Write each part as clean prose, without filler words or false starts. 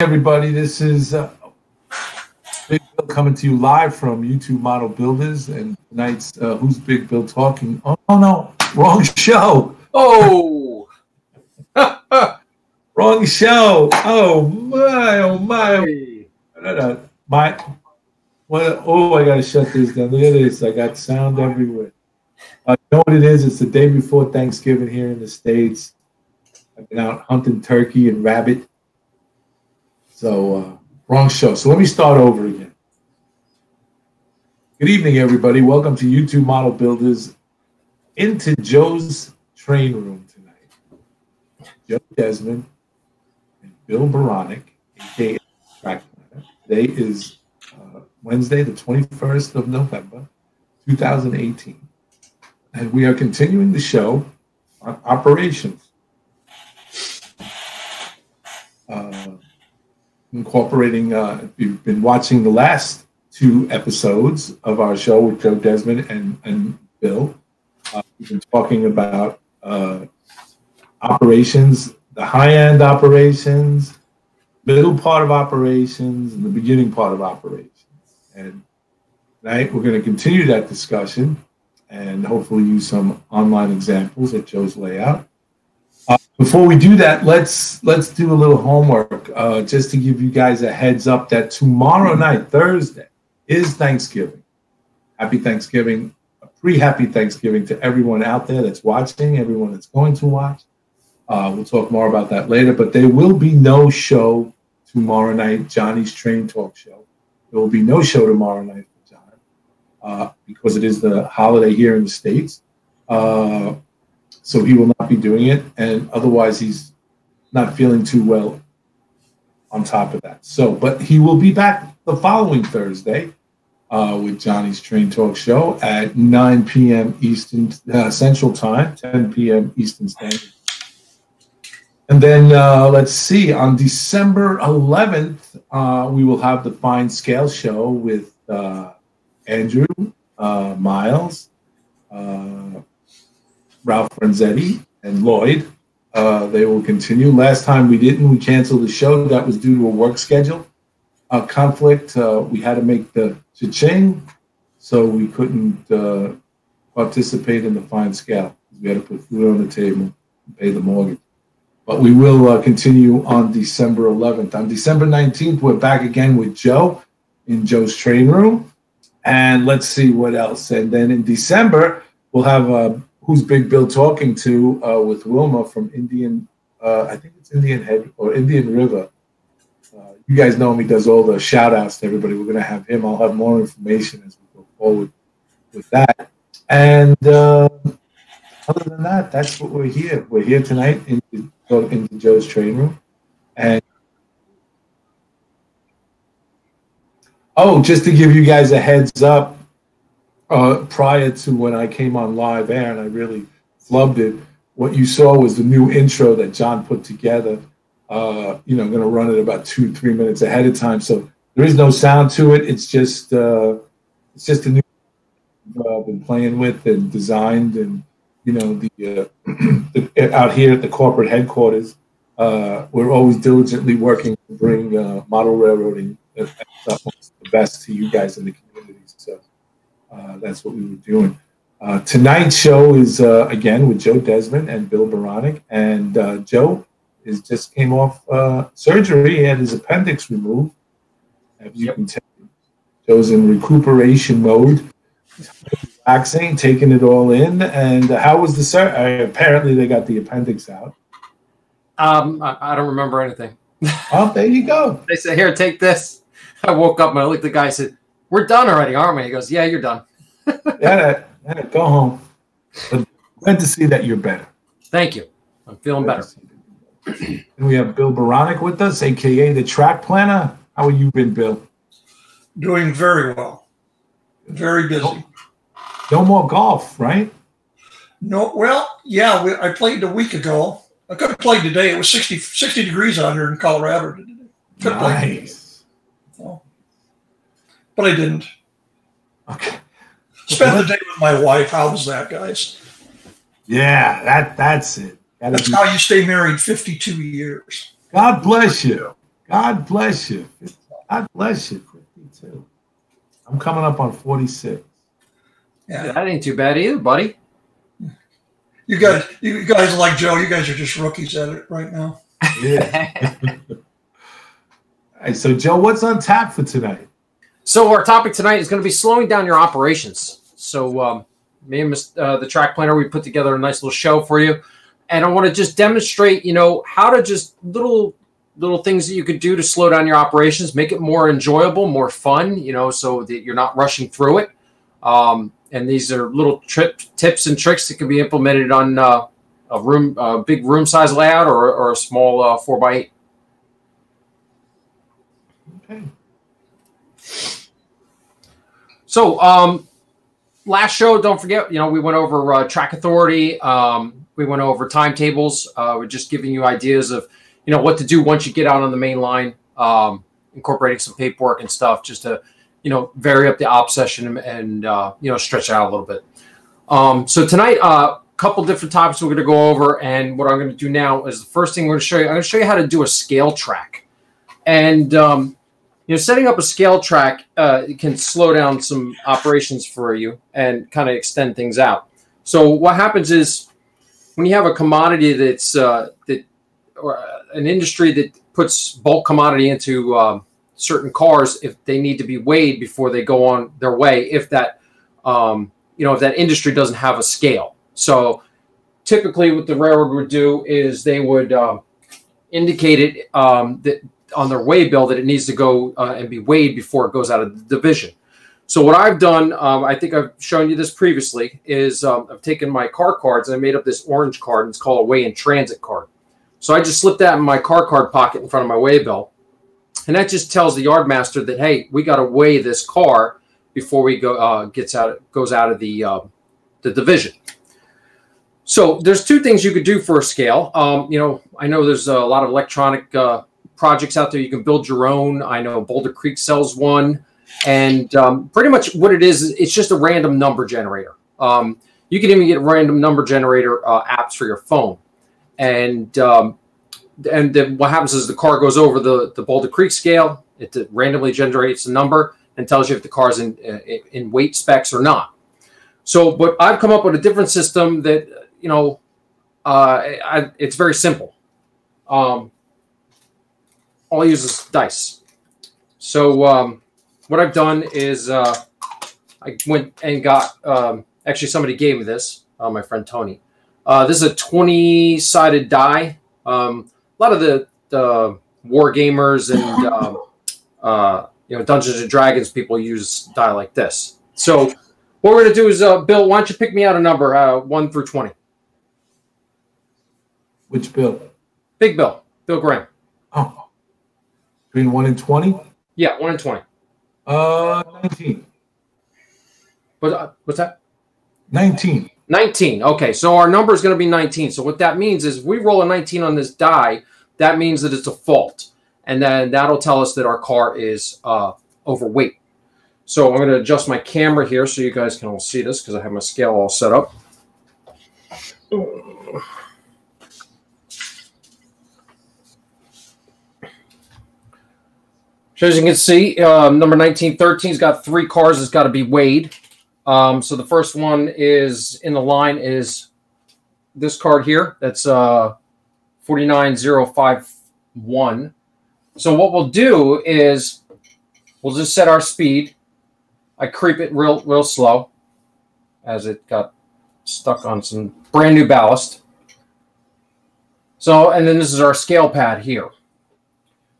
Everybody, this is Big Bill coming to you live from YouTube Model Builders, and tonight's Who's Big Bill Talking? Oh no, wrong show. Oh, wrong show. Oh my. Oh, I gotta shut this down. Look at this. I got sound everywhere. You know what it is? It's the day before Thanksgiving here in the States. I've been out hunting turkey and rabbit. So, wrong show. So let me start over again. Good evening, everybody. Welcome to YouTube Model Builders into Joe's train room tonight. Joe Desmond and Bill Baronic, a.k.a. Track Planner. Today is Wednesday, the 21st of November, 2018. And we are continuing the show on operations. Incorporating, if you've been watching the last two episodes of our show with Joe Desmond and Bill, we've been talking about operations, the high-end operations, middle part of operations, and the beginning part of operations. And tonight we're going to continue that discussion and hopefully use some online examples at Joe's layout. Before we do that, let's do a little homework just to give you guys a heads up that tomorrow night, Thursday, is Thanksgiving. Happy Thanksgiving, a pre-happy Thanksgiving to everyone out there that's watching, everyone that's going to watch. We'll talk more about that later, but there will be no show tomorrow night, Johnny's Train Talk Show. There will be no show tomorrow night for John because it is the holiday here in the States. So he will not be doing it, and otherwise he's not feeling too well on top of that. So, but he will be back the following Thursday with Johnny's Train Talk Show at 9 p.m. Eastern Central Time, 10 p.m. Eastern Standard. And then let's see, on December 11th, we will have the Fine Scale Show with Andrew, Miles, Ralph Renzetti, and Lloyd. They will continue. Last time we didn't. We canceled the show. That was due to a work schedule conflict. We had to make the cha-ching, so we couldn't participate in the fine scale. We had to put food on the table and pay the mortgage. But we will continue on December 11th. On December 19th, we're back again with Joe in Joe's train room. And let's see what else. And then in December, we'll have Who's Big Bill Talking to with Wilma from Indian, I think it's Indian Head or Indian River. You guys know him. He does all the shout outs to everybody. We're going to have him. I'll have more information as we go forward with that. And other than that, that's what we're here. We're here tonight into Joe's train room. And just to give you guys a heads up, prior to when I came on live air, and I really loved it, what you saw was the new intro that John put together. I'm going to run it about 2-3 minutes ahead of time, so there is no sound to it. It's just a new I've been playing with and designed, and the out here at the corporate headquarters, we're always diligently working to bring model railroading the best to you guys in the community. So. That's what we were doing. Tonight's show is, again, with Joe Desmond and Bill Baronic. And Joe just came off surgery. He had his appendix removed. As you can tell, Joe's in recuperation mode. He's relaxing, taking it all in. And how was the surgery? Apparently, they got the appendix out. I don't remember anything. Oh, there you go. They said, "Here, take this." I woke up and I looked at the guy and said, "We're done already, aren't we?" He goes, "Yeah, you're done." Yeah, go home. But glad to see that you're better. Thank you. I'm feeling better. And we have Bill Baronic with us, a.k.a. the Track Planner. How have you been, Bill? Doing very well. Very busy. No more golf, right? No, well, yeah, I played a week ago. I could have played today. It was 60 degrees out here in Colorado today. Nice. Well, but I didn't. Okay. Spent the day with my wife. How was that, guys? Yeah, that's it. That's how you stay married 52 years. God bless you. God bless you. God bless you. 52. I'm coming up on 46. Yeah, That ain't too bad either, buddy. you guys like Joe. You guys are just rookies at it right now. Yeah. All right, so Joe, what's on tap for tonight? So our topic tonight is going to be slowing down your operations. So me and the track planner, we put together a nice little show for you. And I want to just demonstrate, how to just little things that you could do to slow down your operations, make it more enjoyable, more fun, so that you're not rushing through it. And these are little tips and tricks that can be implemented on a big room size layout or a small 4x8. Okay. So last show, don't forget, we went over track authority. We went over timetables. We're just giving you ideas of, what to do once you get out on the main line, incorporating some paperwork and stuff just to, vary up the op session and stretch it out a little bit. So tonight, a couple different topics we're going to go over. And what I'm going to do now is the first thing I'm going to show you how to do a scale track. And, setting up a scale track can slow down some operations for you and kind of extend things out. So what happens is when you have a commodity that's or an industry that puts bulk commodity into certain cars, if they need to be weighed before they go on their way, if that if that industry doesn't have a scale. So typically what the railroad would do is they would indicate it that on their weigh bill that it needs to go and be weighed before it goes out of the division. So what I've done, I think I've shown you this previously, is I've taken my car cards and I made up this orange card, and it's called a weigh in transit card. So I just slipped that in my car card pocket in front of my weigh bill. And that just tells the yard master that, hey, we got to weigh this car before we go goes out of the division. So there's two things you could do for a scale. I know there's a lot of electronic projects out there. You can build your own. I know Boulder Creek sells one. And pretty much what it is, it's just a random number generator. You can even get random number generator apps for your phone. And then what happens is the car goes over the Boulder Creek scale. It randomly generates a number and tells you if the car's in weight specs or not. So, but I've come up with a different system that, it's very simple. All I use is dice. So what I've done is I went and got, actually somebody gave me this, my friend Tony. This is a 20-sided die. A lot of the war gamers and Dungeons and Dragons people use die like this. So what we're going to do is, Bill, why don't you pick me out a number 1 through 20? Which Bill? Big Bill. Bill Graham. Oh, between 1 and 20? Yeah, 1 and 20. 19. What's that? 19. 19. Okay, so our number is going to be 19. So what that means is if we roll a 19 on this die, that means that it's a fault. And then that'll tell us that our car is overweight. So I'm going to adjust my camera here so you guys can all see this because I have my scale all set up. So as you can see, number 1913's got 3 cars that's got to be weighed. So the first one is in the line is this card here. That's 49051. So what we'll do is we'll just set our speed. I creep it real slow as it got stuck on some brand new ballast. So, and then this is our scale pad here.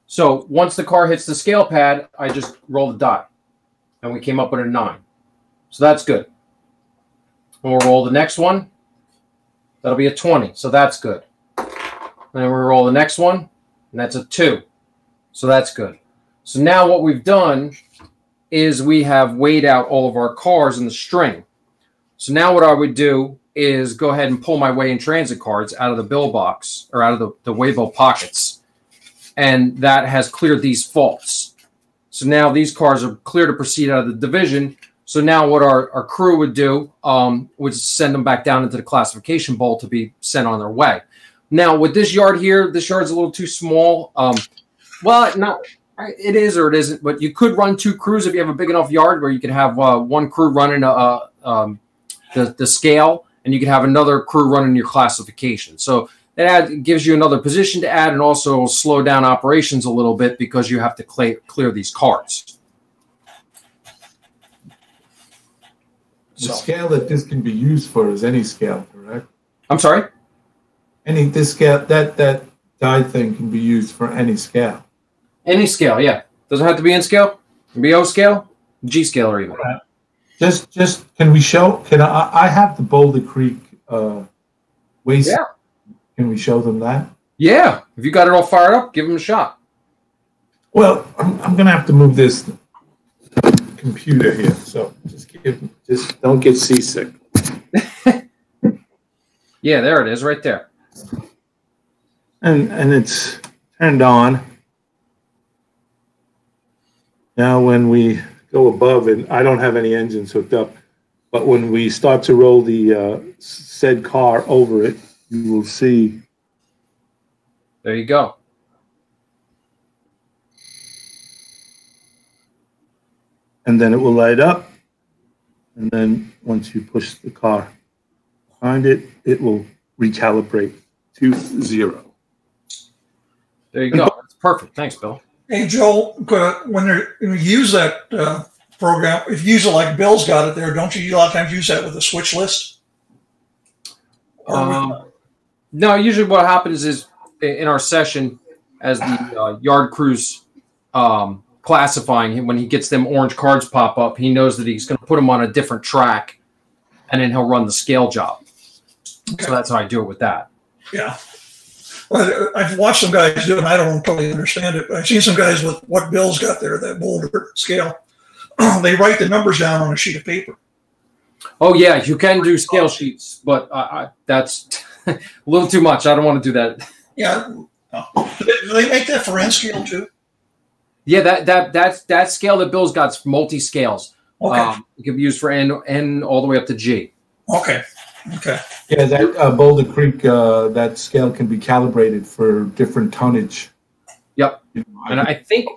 So once the car hits the scale pad, I just roll the die. And we came up with a 9. So that's good. We'll roll the next one. That'll be a 20. So that's good. And then we roll the next one. And that's a 2. So that's good. So now what we've done is we have weighed out all of our cars in the string. So now what I would do is go ahead and pull my weigh in transit cards out of the bill box or out of the weigh bill pockets. And that has cleared these faults. So now these cars are clear to proceed out of the division. So now what our crew would do would send them back down into the classification bowl to be sent on their way. Now with this yard here, this yard's a little too small. Well, no, it is or it isn't. But you could run 2 crews if you have a big enough yard where you can have one crew running the scale, and you can have another crew running your classification. So it gives you another position to add, and also slow down operations a little bit because you have to clear these cards. The scale that this can be used for is any scale, correct? I'm sorry? This scale, that die thing can be used for any scale. Any scale, yeah. Doesn't have to be N scale. It can be O scale, G scale, or even. Right. Just can we show? I have the Boulder Creek waste? Yeah. Can we show them that? Yeah. If you got it all fired up, give them a shot. Well, I'm gonna have to move this computer here, so just don't get seasick. Yeah, there it is, right there. And it's turned on. Now when we go above it, I don't have any engines hooked up, but when we start to roll the said car over it, you will see. There you go. And then it will light up. And then once you push the car behind it, it will recalibrate to 0. There you go. That's perfect. Thanks, Bill. Hey, Joe, when you use that program, if you use it like Bill's got it there, don't you a lot of times use that with a switch list? No, usually what happens is in our session, as the yard crew's classifying him, when he gets them orange cards pop up, he knows that he's going to put them on a different track, and then he'll run the scale job. Okay. So that's how I do it with that. Yeah. Well, I've watched some guys do it, and I don't totally understand it. But I've seen some guys with what Bill's got there, that Boulder scale. They write the numbers down on a sheet of paper. Oh, yeah, you can do scale sheets, but that's a little too much. I don't want to do that. Yeah. Do they make that for N scale, too? Yeah, that scale that Bill's got is multi-scales. Okay. It can be used for N all the way up to G. Okay. Okay. Yeah, that Boulder Creek, that scale can be calibrated for different tonnage. Yep. You know, and I think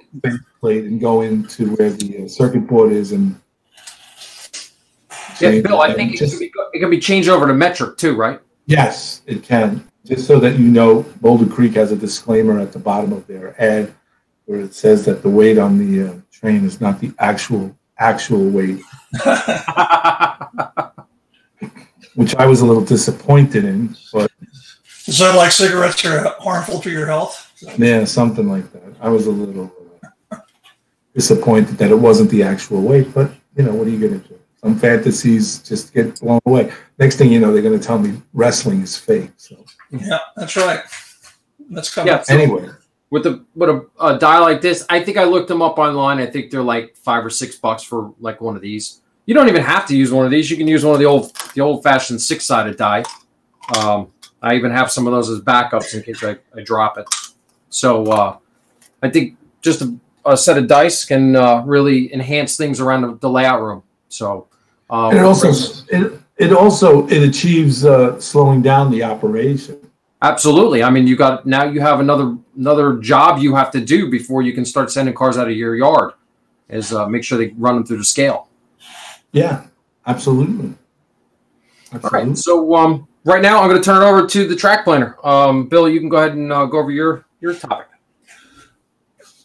plate and go into where the circuit board is and. Yeah, Bill, I think it can be changed over to metric too, right? Yes, it can. Just so that you know, Boulder Creek has a disclaimer at the bottom of their ad where it says that the weight on the train is not the actual weight. Which I was a little disappointed in, but is that like cigarettes are harmful to your health? Yeah, something like that. I was a little disappointed that it wasn't the actual weight, but you know, what are you going to do? Some fantasies just get blown away. Next thing you know, they're going to tell me wrestling is fake. So yeah, that's right. That's coming. Yeah, so anyway, with a die like this, I think I looked them up online. I think they're like $5 or $6 for like one of these. You don't even have to use one of these. You can use one of the old-fashioned 6-sided die. I even have some of those as backups in case I drop it. So I think just a set of dice can really enhance things around the layout room. So it achieves slowing down the operation. Absolutely. I mean, you have another job you have to do before you can start sending cars out of your yard. Is make sure they run them through the scale. Yeah, absolutely. All right. So right now I'm going to turn it over to the track planner. Bill, you can go ahead and go over your topic.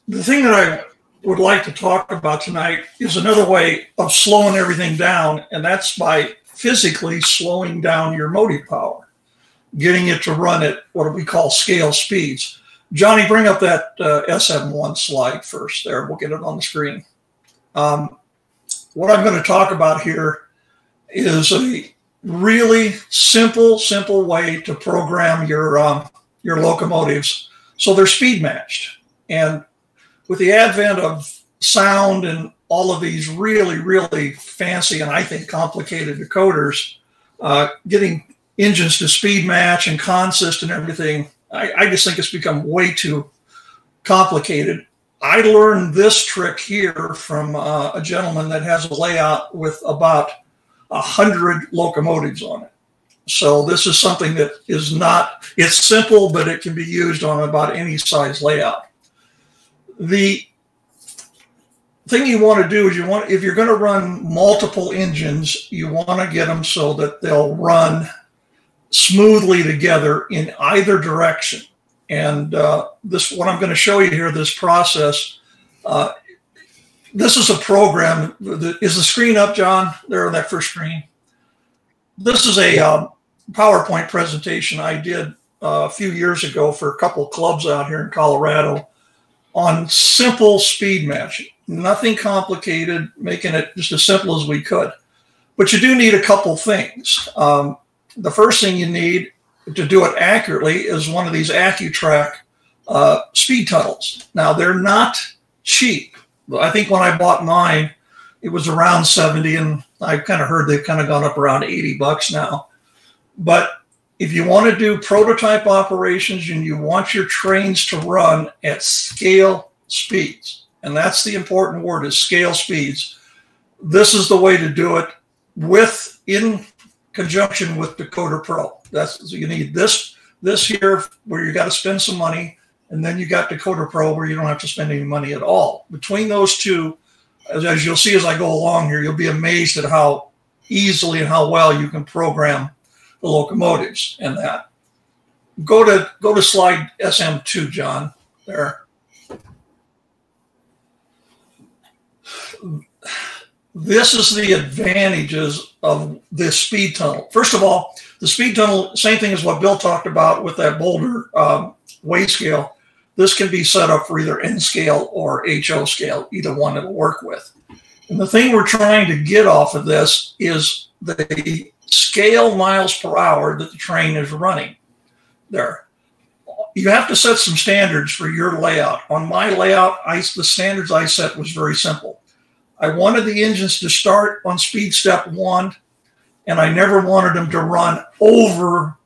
The thing that I would like to talk about tonight is another way of slowing everything down, and that's by physically slowing down your motive power, getting it to run at what we call scale speeds. Johnny, bring up that SM1 slide first there. We'll get it on the screen. What I'm going to talk about here is a really simple way to program your locomotives so they're speed matched. And with the advent of sound and all of these really fancy and I think complicated decoders, getting engines to speed match and consist and everything, I just think it's become way too complicated. I learned this trick here from a gentleman that has a layout with about 100 locomotives on it. So this is something that is not, it's simple, but it can be used on about any size layout. The thing you want to do is if you're going to run multiple engines, you want to get them so that they'll run smoothly together in either direction. And what I'm going to show you here, this process, this is a program. Is the screen up, John? There on that first screen. This is a PowerPoint presentation I did a few years ago for a couple of clubs out here in Colorado on simple speed matching. Nothing complicated, making it just as simple as we could. But you do need a couple things. The first thing you need to do it accurately is one of these AccuTrack speed tunnels. Now, they're not cheap. I think when I bought mine, it was around 70, and I kind of heard they've kind of gone up around 80 bucks now. But if you want to do prototype operations and you want your trains to run at scale speeds, and that's the important word, is scale speeds, this is the way to do it in conjunction with Decoder Pro. So you need this here where you got to spend some money, and then you got Decoder Pro where you don't have to spend any money at all. Between those two, as you'll see as I go along here, you'll be amazed at how easily and how well you can program the locomotives and that. Go to slide SM2, John. There. This is the advantages of this speed tunnel. First of all, the speed tunnel, same thing as what Bill talked about with that boulder weight scale. This can be set up for either N scale or HO scale, either one it'll work with. And the thing we're trying to get off of this is the scale miles per hour that the train is running there. You have to set some standards for your layout. On my layout, the standards I set was very simple. I wanted the engines to start on speed step 1, and I never wanted them to run over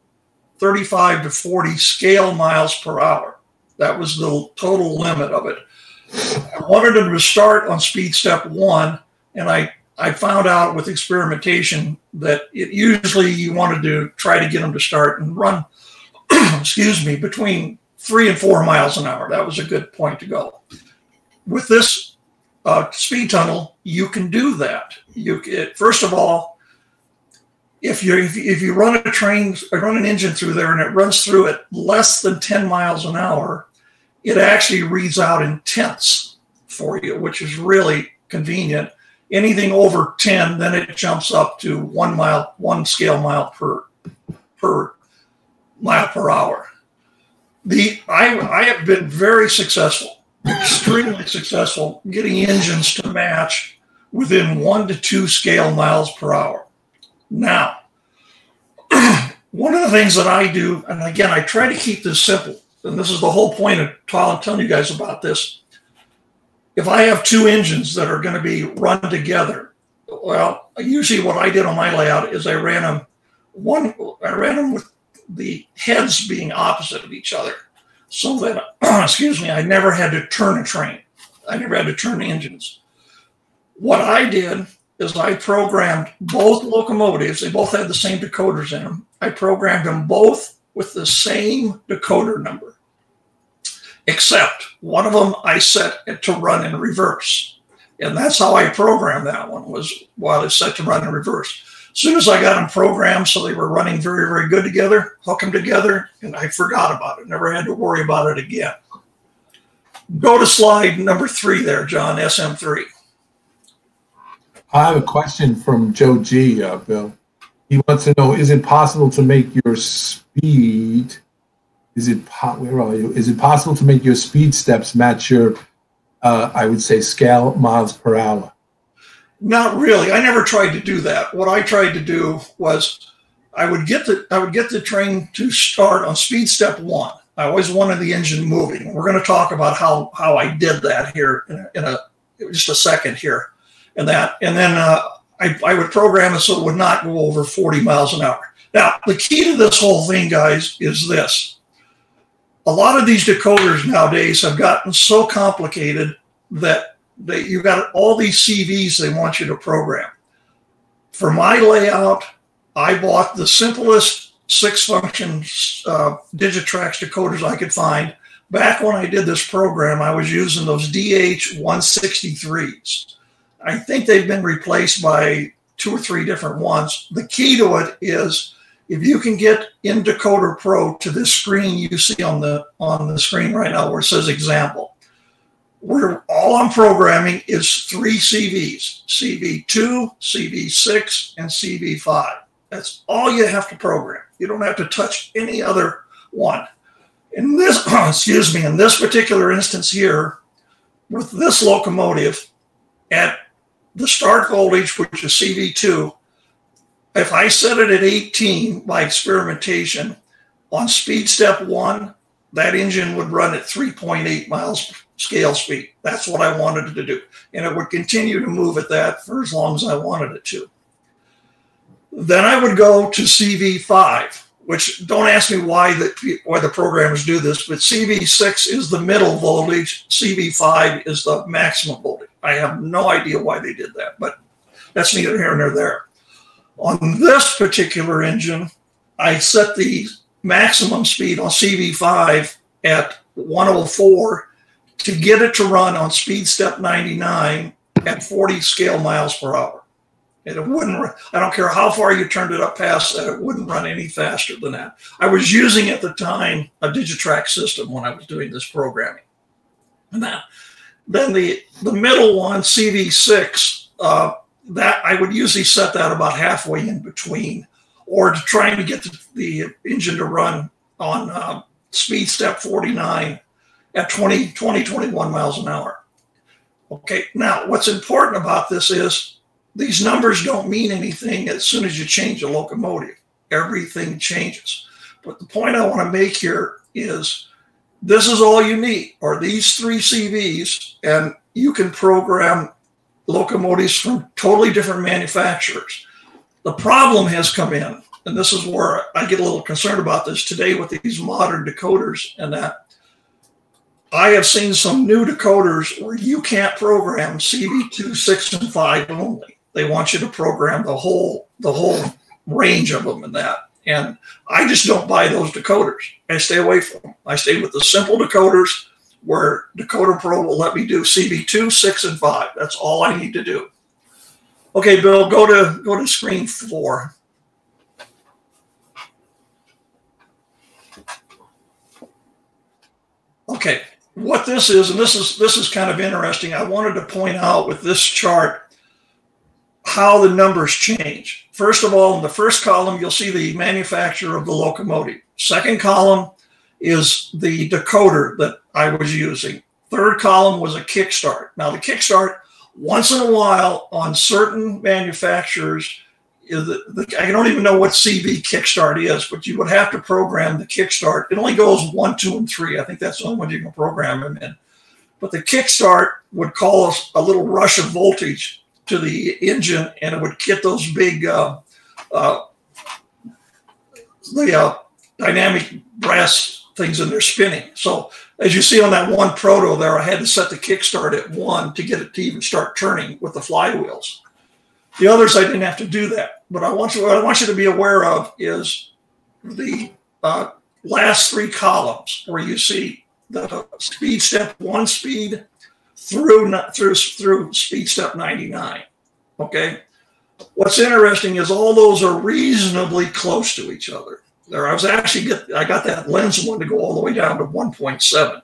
35 to 40 scale miles per hour. That was the total limit of it. I wanted them to start on speed step 1, and I found out with experimentation that usually you wanted to try to get them to start and run, excuse me, between 3 and 4 miles an hour. That was a good point to go. With this speed tunnel, you can do that. First of all, if you run a train or run an engine through there and it runs through at less than 10 miles an hour, it actually reads out in tenths for you, which is really convenient. Anything over 10, then it jumps up to 1 scale mile per mile per hour. I have been very successful, extremely successful, getting engines to match within 1 to 2 scale miles per hour. Now, one of the things that I do, and again, I try to keep this simple, and this is the whole point of telling you guys about this. If I have 2 engines that are going to be run together, well, usually what I did on my layout is I ran them with the heads being opposite of each other, so that, excuse me, I never had to turn a train. I never had to turn the engines. What I did is I programmed both locomotives. They both had the same decoders in them. I programmed them both with the same decoder number, except one of them I set it to run in reverse. And that's how I programmed that one, was while it's set to run in reverse. As soon as I got them programmed so they were running very, very good together, hook them together, and I forgot about it. Never had to worry about it again. Go to slide number 3 there, John, SM3. I have a question from Joe G, Bill. He wants to know, is it possible to make your speed, where are you? Is it possible to make your speed steps match your, I would say, scale miles per hour? Not really. I never tried to do that. What I tried to do was I would get the train to start on speed step 1. I always wanted the engine moving. We're going to talk about how I did that here in just a second here. And then I would program it so it would not go over 40 miles an hour. Now, the key to this whole thing, guys, is this. A lot of these decoders nowadays have gotten so complicated that you've got all these CVs they want you to program. For my layout, I bought the simplest 6-function Digitrax decoders I could find. back when I did this program, I was using those DH-163s. I think they've been replaced by 2 or 3 different ones. The key to it is if you can get in Decoder Pro to this screen you see on the screen right now where it says example, where all I'm programming is 3 CVs, CV2, CV6, and CV5. That's all you have to program. You don't have to touch any other one. In this, excuse me, in this particular instance here, with this locomotive, at the start voltage, which is CV2, if I set it at 18 by experimentation, on speed step 1, that engine would run at 3.8 miles scale speed. That's what I wanted it to do. And it would continue to move at that for as long as I wanted it to. Then I would go to CV5, which don't ask me why the programmers do this, but CV6 is the middle voltage, CV5 is the maximum voltage. I have no idea why they did that, but that's neither here nor there. On this particular engine, I set the maximum speed on CV5 at 104 to get it to run on speed step 99 at 40 scale miles per hour. And it wouldn't, I don't care how far you turned it up past that, it wouldn't run any faster than that. I was using at the time a Digitrack system when I was doing this programming. Now, then the middle one, CV6, that I would usually set that about halfway in between, or to trying to get the engine to run on speed step 49 at 21 miles an hour. Okay, now what's important about this is these numbers don't mean anything as soon as you change a locomotive. Everything changes. But the point I want to make here is this is all you need, or these 3 CVs, and you can program locomotives from totally different manufacturers. The problem has come in, and this is where I get a little concerned about this today with these modern decoders, and that I have seen some new decoders where you can't program CV2, 6, and 5 only. They want you to program the whole range of them and that. And I just don't buy those decoders. I stay away from them. I stay with the simple decoders where Decoder Pro will let me do CV2, 6, and 5. That's all I need to do. Okay, Bill, go to screen 4. Okay, what this is, and this is kind of interesting. I wanted to point out with this chart how the numbers change. First of all, in the first column, you'll see the manufacturer of the locomotive. Second column is the decoder that I was using. Third column was a kickstart. Now the kickstart, once in a while on certain manufacturers, I don't even know what CV kickstart is, but you would have to program the kickstart. It only goes 1, 2, and 3. I think that's the only one you can program them in. But the kickstart would call us a little rush of voltage to the engine, and it would get those big dynamic brass things in there spinning. So as you see on that one proto there, I had to set the kickstart at 1 to get it to even start turning with the flywheels. The others, I didn't have to do that. But what I want you to be aware of is the last 3 columns where you see the speed step 1 speed through speed step 99. Okay. What's interesting is all those are reasonably close to each other. I got that lens one to go all the way down to 1.7.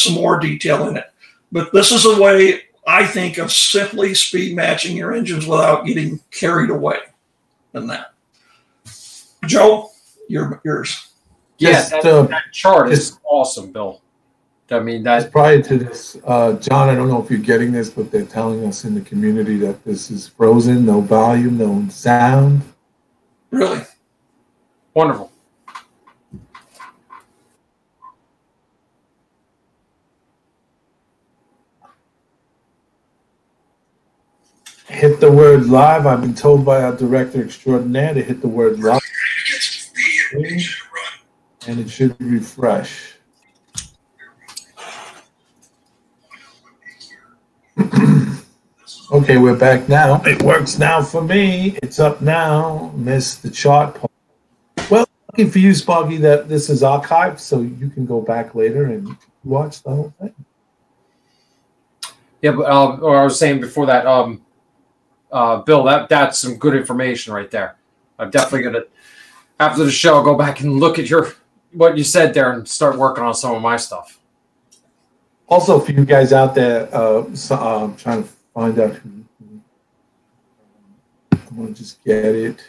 some more detail in it. But this is a way, I think, of simply speed matching your engines without getting carried away in that. Joe, yours. Yeah, that chart is awesome, Bill. I mean, that prior to this, John, I don't know if you're getting this, but they're telling us in the community that this is frozen, no volume, no sound. Really? Wonderful. Hit the word live. I've been told by our director extraordinaire to hit the word live. And it should refresh. Okay, we're back now. It works now for me. It's up now. Missed the chart part. Well, lucky for you, Sparky, that this is archived, so you can go back later and watch the whole thing. Yeah, but or I was saying before that, Bill, that's some good information right there. I'm definitely gonna, after the show, go back and look at what you said there and start working on some of my stuff. Also, for you guys out there, trying to find out who. I want to just get it.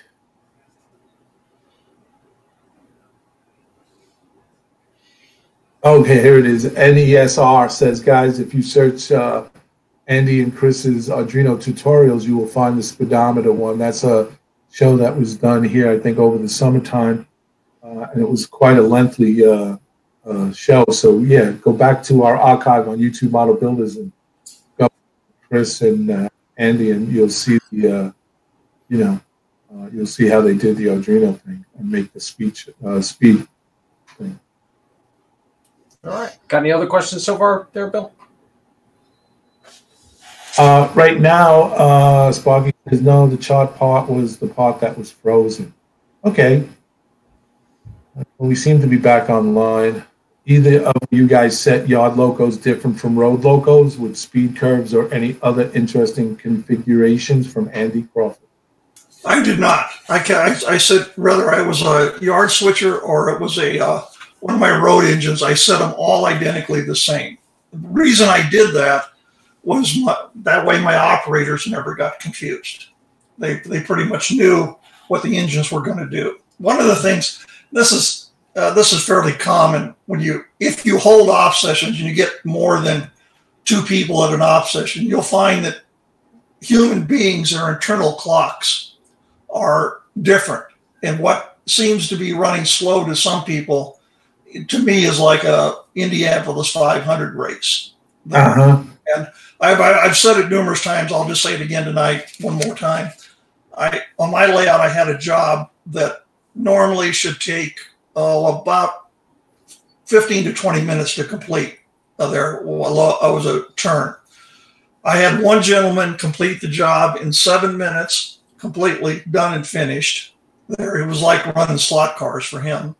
Okay, here it is. NESR says, guys, if you search Andy and Chris's Arduino tutorials, you will find the speedometer one. That's a show that was done here, I think, over the summertime. And it was quite a lengthy show. So, yeah, go back to our archive on YouTube Model Builders and go Chris and Andy, and you'll see the, you'll see how they did the Arduino thing and make the speed thing. All right. Got any other questions so far there, Bill? Right now, Sparky says, no, the chart part was the part that was frozen. Okay. Well, we seem to be back online. Either of you guys set yard locos different from road locos with speed curves or any other interesting configurations from Andy Crawford? I did not. I said whether I was a yard switcher or it was one of my road engines, I set them all identically the same. The reason I did that was that way my operators never got confused. They pretty much knew what the engines were going to do. One of the things, this is fairly common if you hold off sessions and you get more than 2 people at an off session, you'll find that human beings, their internal clocks are different. And what seems to be running slow to some people, to me, is like a Indianapolis 500 race. Uh-huh. And I've said it numerous times. I'll just say it again tonight one more time. On my layout, I had a job that normally should take about 15 to 20 minutes to complete. There was a turn. I had one gentleman complete the job in 7 minutes, completely done and finished. There, it was like running slot cars for him.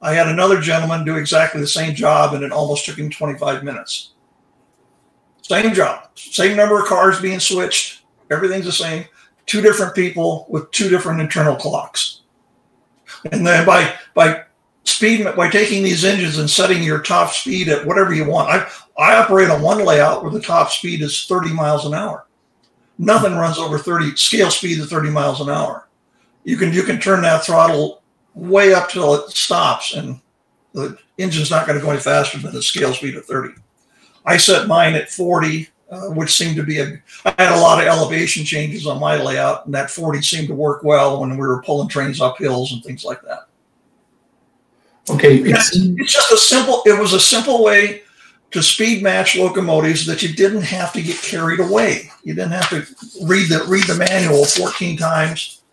I had another gentleman do exactly the same job, and it almost took him 25 minutes. Same job, same number of cars being switched, everything's the same. 2 different people with 2 different internal clocks. And then by taking these engines and setting your top speed at whatever you want. I operate on one layout where the top speed is 30 miles an hour. Nothing runs over 30, scale speed of 30 miles an hour. You can turn that throttle way up till it stops, and the engine's not going to go any faster than the scale speed of 30. I set mine at 40, which seemed to be I had a lot of elevation changes on my layout, and that 40 seemed to work well when we were pulling trains up hills and things like that. Okay. It's just it was a simple way to speed match locomotives that you didn't have to get carried away. You didn't have to read the manual 14 times,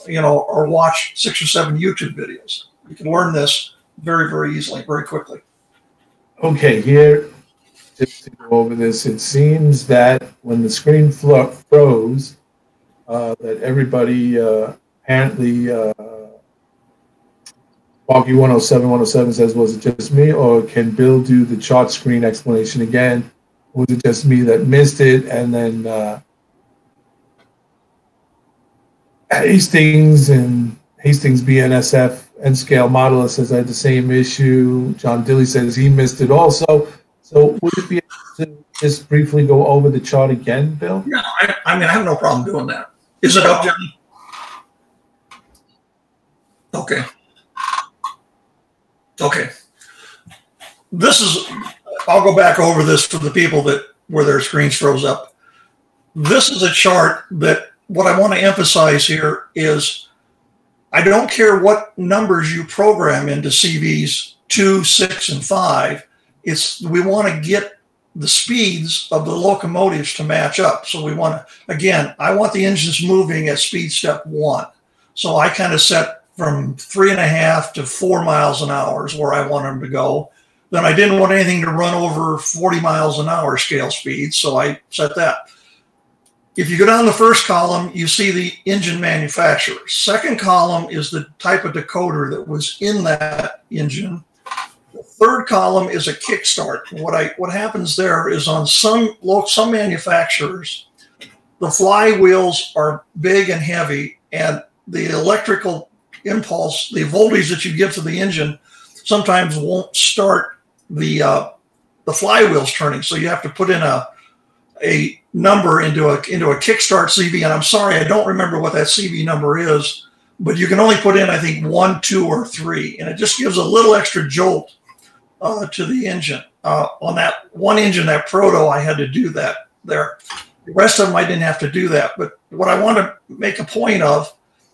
or watch 6 or 7 YouTube videos. You can learn this very, very easily, very quickly. Okay, here, just to go over this, it seems that when the screen froze, that everybody apparently, Sparky 107 says, was it just me, or can Bill do the chart screen explanation again? Or was it just me that missed it? And then Hastings BNSF N-scale modeler says I had the same issue. John Dilly says he missed it also. So would it be able to just briefly go over the chart again, Bill? Yeah, I mean, I have no problem doing that. Is it up, Johnny? Okay. Okay. This is, I'll go back over this for the people that where their screens froze up. This is a chart that what I want to emphasize here is I don't care what numbers you program into CVs 2, 6, and 5. We want to get the speeds of the locomotives to match up. So we want to, again, I want the engines moving at speed step 1. So I kind of set from 3.5 to 4 miles an hour is where I want them to go. Then I didn't want anything to run over 40 miles an hour scale speed, so I set that. If you go down the first column, you see the engine manufacturer. Second column is the type of decoder that was in that engine. The third column is a kickstart. What happens there is on some manufacturers, the flywheels are big and heavy, and the electrical impulse, the voltage that you give to the engine, sometimes won't start the flywheels turning. So you have to put in a number into a kickstart CV. And I'm sorry, I don't remember what that CV number is, but you can only put in, I think, 1, 2, or 3, and it just gives a little extra jolt to the engine. On that one engine, that Proto, I had to do that there. The rest of them, I didn't have to do that. But what I want to make a point of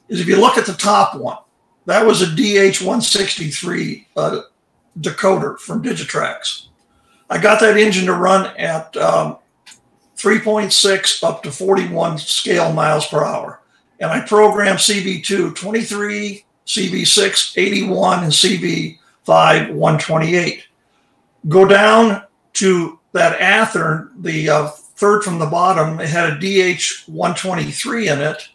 is if you look at the top one, that was a DH-163 decoder from Digitrax. I got that engine to run at 3.6 up to 41 scale miles per hour. And I programmed CV2 23, CV6 81, and CV5 128. Go down to that Athearn, the third from the bottom, it had a DH-123 in it.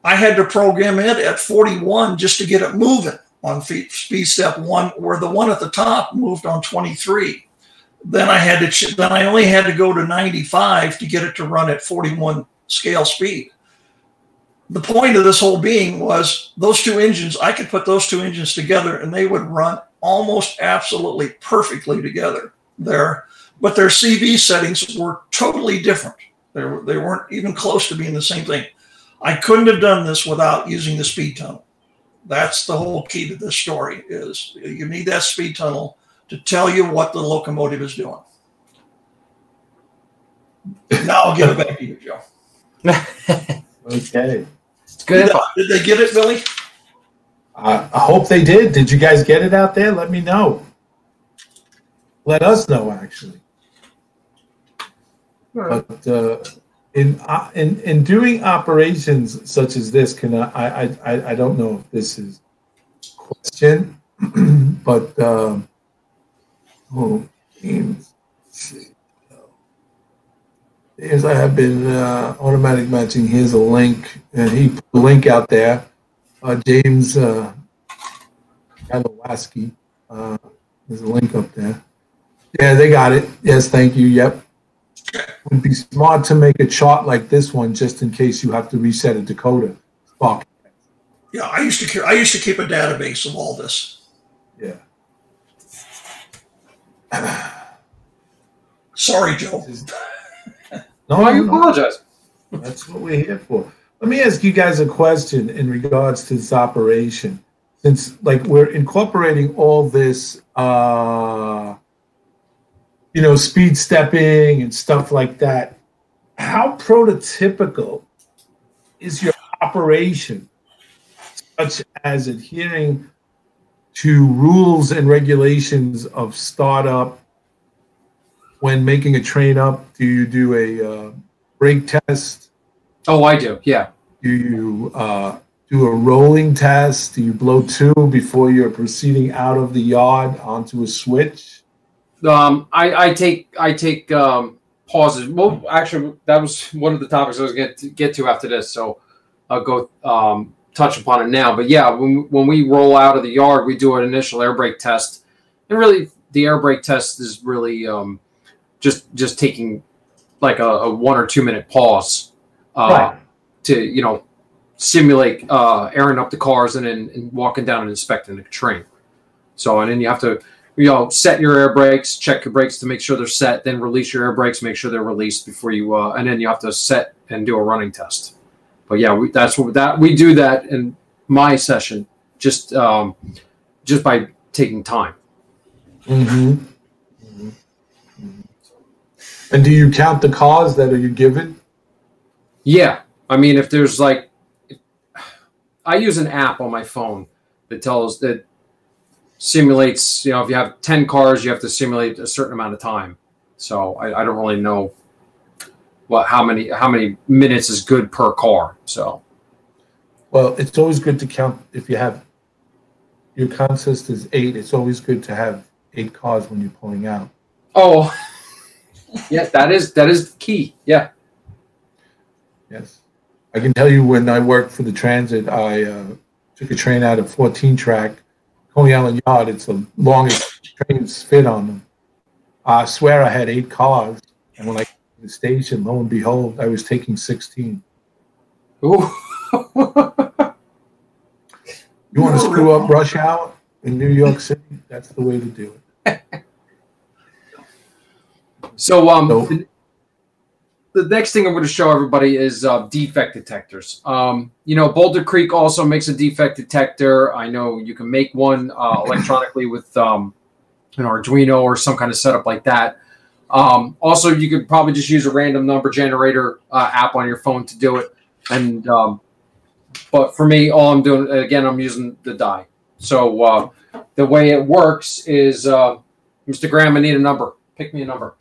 I had to program it at 41 just to get it moving on speed step 1, where the one at the top moved on 23. Then I only had to go to 95 to get it to run at 41 scale speed. The point of this whole being was those two engines, I could put those two engines together and they would run almost absolutely perfectly together there. But their CV settings were totally different. They weren't even close to being the same thing. I couldn't have done this without using the speed tunnel. That's the whole key to this story, is you need that speed tunnel to tell you what the locomotive is doing. Now I'll give it back to you, Joe. Okay. It's good. Did they get it, Billy? I hope they did. Did you guys get it out there? Let me know. Let us know, actually. Right. But in doing operations such as this, I don't know if this is a question, but as I have been automatic matching. Here's a link, and he put a link out there. James Galowaski, there's a link up there. Yeah, they got it. Yes, thank you. Yep. It would be smart to make a chart like this one just in case you have to reset a decoder. Fuck. Yeah, I used to keep a database of all this. Yeah. Sorry, Joe. No, you apologize. That's what we're here for. Let me ask you guys a question in regards to this operation. Since we're incorporating all this speed stepping and stuff like that, how prototypical is your operation, such as adhering to rules and regulations of startup when making a train up? Do you do a brake test? Oh, I do, yeah. Do you do a rolling test? Do you blow two before you're proceeding out of the yard onto a switch? I take pauses. Well, actually, that was one of the topics I was going to get to after this, so I'll go touch upon it now. But yeah, when we roll out of the yard, we do an initial air brake test, and really the air brake test is really just taking like a 1 or 2 minute pause right. to simulate airing up the cars and then walking down and inspecting the train. So and then you have to set your air brakes, check your brakes to make sure they're set, then release your air brakes, make sure they're released before you, and then you have to set and do a running test. But yeah, we do that in my session just by taking time. Mm-hmm. Mm-hmm. And do you count the cars that are you given? Yeah, I mean, if there's I use an app on my phone that simulates, if you have 10 cars, you have to simulate a certain amount of time. So I don't really know how many minutes is good per car. So, well, it's always good to count. If you have your consist is 8, it's always good to have 8 cars when you're pulling out. Oh, yes, that is key. Yeah. Yes, I can tell you when I worked for the transit, I took a train out of 14 track, Coney Island Yard. It's the longest trains fit on them. I swear I had 8 cars, and when I got to the station, lo and behold, I was taking 16. Ooh. You want to screw up rush hour in New York City? That's the way to do it. So, the next thing I'm going to show everybody is defect detectors. Boulder Creek also makes a defect detector. I know you can make one electronically with an Arduino or some kind of setup like that. Also, you could probably just use a random number generator app on your phone to do it. And but for me, all I'm doing, again, I'm using the die. So the way it works is, Mr. Graham, I need a number. Pick me a number.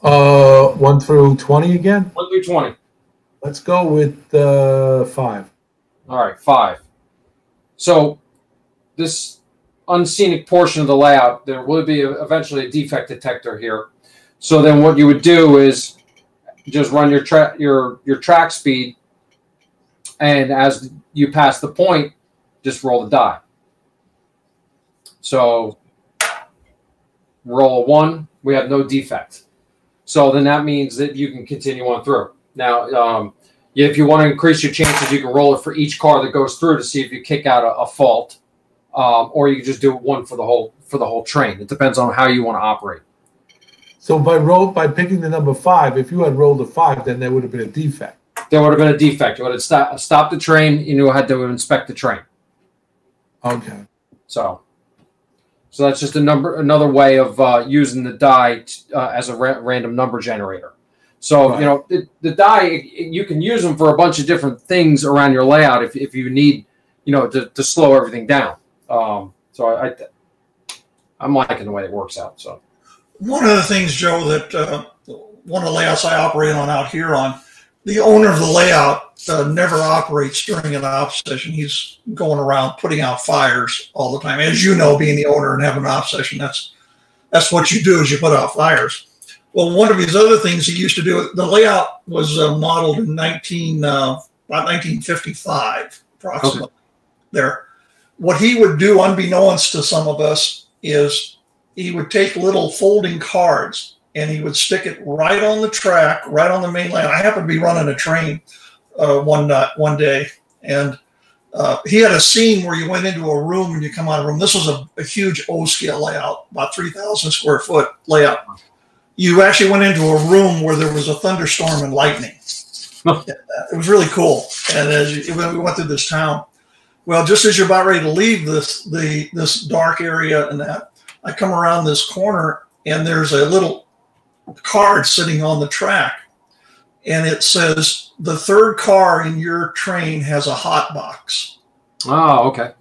1 through 20 again? 1 through 20. Let's go with 5. All right, 5. So this unscenic portion of the layout, there will be eventually a defect detector here. So then what you would do is just run your track speed, and as you pass the point, just roll the die. So roll a 1, we have no defect. So then that means that you can continue on through. Now, if you want to increase your chances, you can roll it for each car that goes through to see if you kick out a fault, or you can just do 1 for the whole train. It depends on how you want to operate. So by picking the number 5, if you had rolled a 5, then there would have been a defect. There would have been a defect. You would have stopped the train. You knew how to inspect the train. Okay. So that's just another way of using the die as a random number generator. So, right. The die, you can use them for a bunch of different things around your layout if you need, to slow everything down. So I'm liking the way it works out. So one of the things, Joe, that one of the layouts I operate on out here the owner of the layout never operates during an op session. He's going around putting out fires all the time. As you know, being the owner and having an op session, that's what you do, is you put out fires. Well, one of his other things he used to do, the layout was modeled in about 1955, approximately. Okay. There. What he would do, unbeknownst to some of us, is he would take little folding cards and he would stick it right on the track, right on the main line. I happened to be running a train one day, and he had a scene where you went into a room and you come out of a room. This was a huge O-scale layout, about 3,000 square foot layout. You actually went into a room where there was a thunderstorm and lightning. It was really cool. And we went through this town. Well, just as you're about ready to leave this dark area and that, I come around this corner and there's a little card sitting on the track, and it says the 3rd car in your train has a hot box. Oh, okay.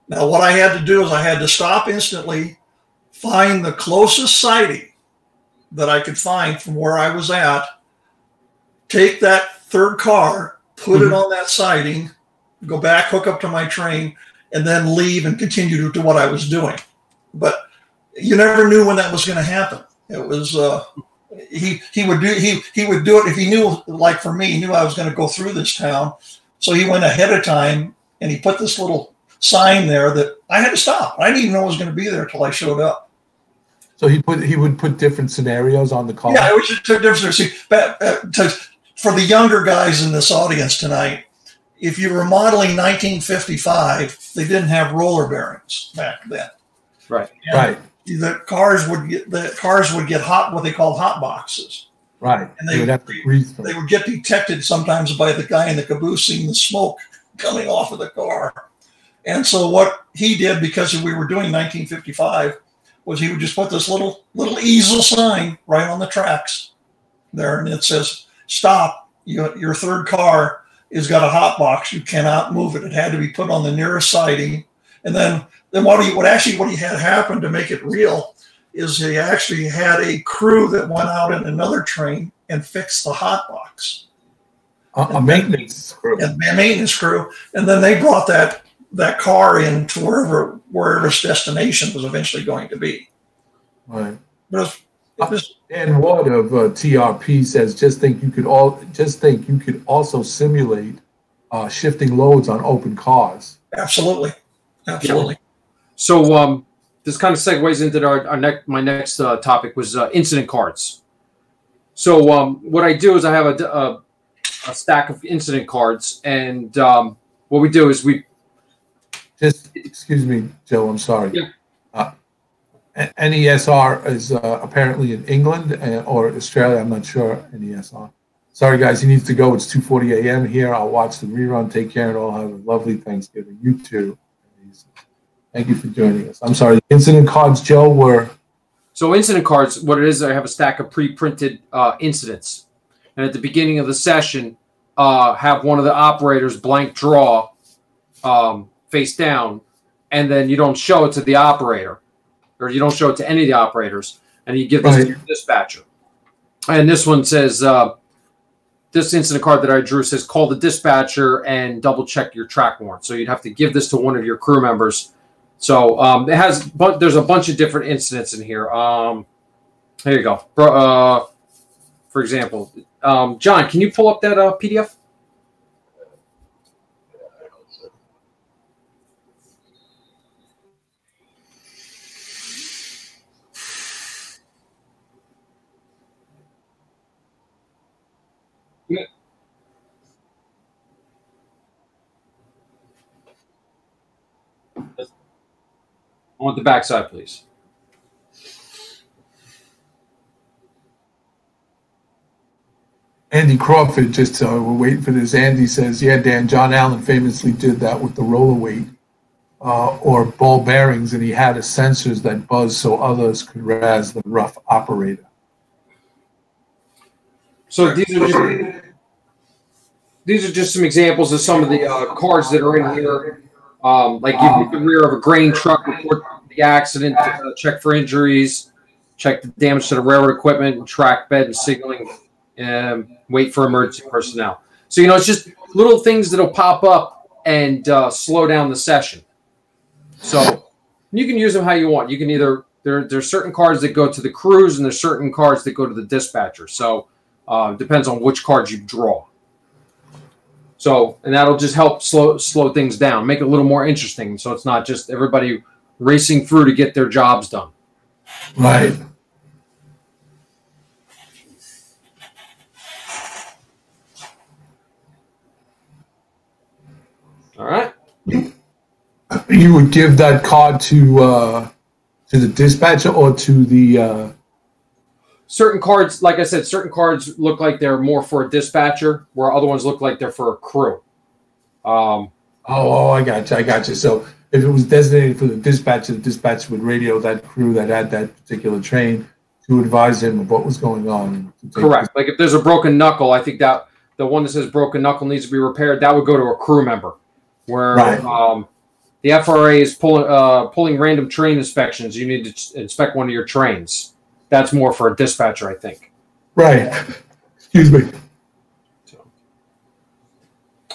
Now what I had to do is I had to stop instantly, find the closest siding that I could find from where I was at, take that 3rd car, put it on that siding, go back, hook up to my train, and then leave and continue to do what I was doing. But you never knew when that was going to happen. It was he would do it if he knew, like for me, he knew I was going to go through this town. So he went ahead of time and he put this little sign there that I had to stop. I didn't even know it was going to be there until I showed up. So he would put different scenarios on the call. Yeah, it was just different. See, for the younger guys in this audience tonight, if you were modeling 1955, they didn't have roller bearings back then. Right. And the cars would get hot, what they called hot boxes. Right. And they would have to breathe them. They would get detected sometimes by the guy in the caboose seeing the smoke coming off of the car. And so what he did, because we were doing 1955, was he would just put this little easel sign right on the tracks there, and it says, "Stop! Your third car has got a hot box. You cannot move it." It had to be put on the nearest siding. And then what he had happen to make it real is he actually had a crew that went out in another train and fixed the hot box. A maintenance crew. A maintenance crew. And then they brought that car in to wherever its destination was eventually going to be. Right. But Dan Ward of TRP says, just think you could also simulate shifting loads on open cars. Absolutely. Yeah. So this kind of segues into my next topic was incident cards. So what I do is I have a stack of incident cards, and what we do is excuse me, Joe, I'm sorry. Yeah. NESR is apparently in England or Australia. I'm not sure. NESR. Sorry, guys. He needs to go. It's 2:40 a.m. here. I'll watch the rerun. Take care and all have a lovely Thanksgiving. You too. Thank you for joining us. I'm sorry. The incident cards, Joe, were... So incident cards, what it is, I have a stack of pre-printed incidents. And at the beginning of the session, have one of the operators blank draw face down, and then you don't show it to the operator, or you don't show it to any of the operators, and you give this to your dispatcher. And this one says, this incident card that I drew says, call the dispatcher and double check your track warrant. So you'd have to give this to one of your crew members. So there's a bunch of different incidents in here. Here you go. For example, John, can you pull up that PDF? Yeah. I want the backside, please. Andy Crawford, just we're waiting for this. Andy says, yeah, Dan, John Allen famously did that with the roller weight or ball bearings, and he had a sensors that buzzed so others could razz the rough operator. So these are just some examples of some of the cards that are in here. Like you put the rear of a grain truck, report the accident, check for injuries, check the damage to the railroad equipment, track bed and signaling, and wait for emergency personnel. So, it's just little things that'll pop up and slow down the session. So you can use them how you want. You can either, there's certain cards that go to the crews and there's certain cards that go to the dispatcher. So it depends on which cards you draw. So, and that'll just help slow things down, make it a little more interesting. So it's not just everybody racing through to get their jobs done. Right. All right. You would give that card to the dispatcher or to the... Certain cards, like I said, certain cards look like they're more for a dispatcher, where other ones look like they're for a crew. I got you. So if it was designated for the dispatcher would radio that crew that had that particular train to advise him of what was going on. Correct. Like if there's a broken knuckle, I think that the one that says broken knuckle needs to be repaired, that would go to a crew member. Where the FRA is pulling random train inspections, you need to inspect one of your trains. That's more for a dispatcher, I think. Right. Excuse me. So,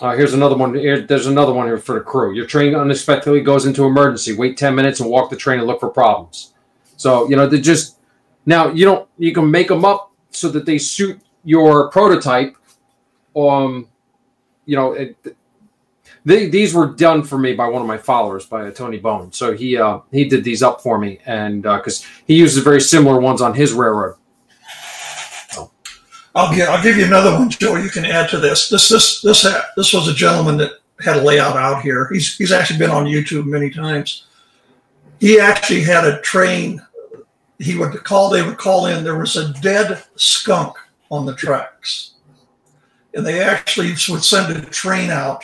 here's another one. There's another one here for the crew. Your train unexpectedly goes into emergency. Wait 10 minutes and walk the train and look for problems. So, they just... Now, you can make them up so that they suit your prototype. These were done for me by one of my followers, by Tony Bone. So he did these up for me, and because he uses very similar ones on his railroad. So. I'll give you another one, Joe. You can add to this. This was a gentleman that had a layout out here. He's actually been on YouTube many times. He actually had a train they would call in, there was a dead skunk on the tracks. And they actually would send a train out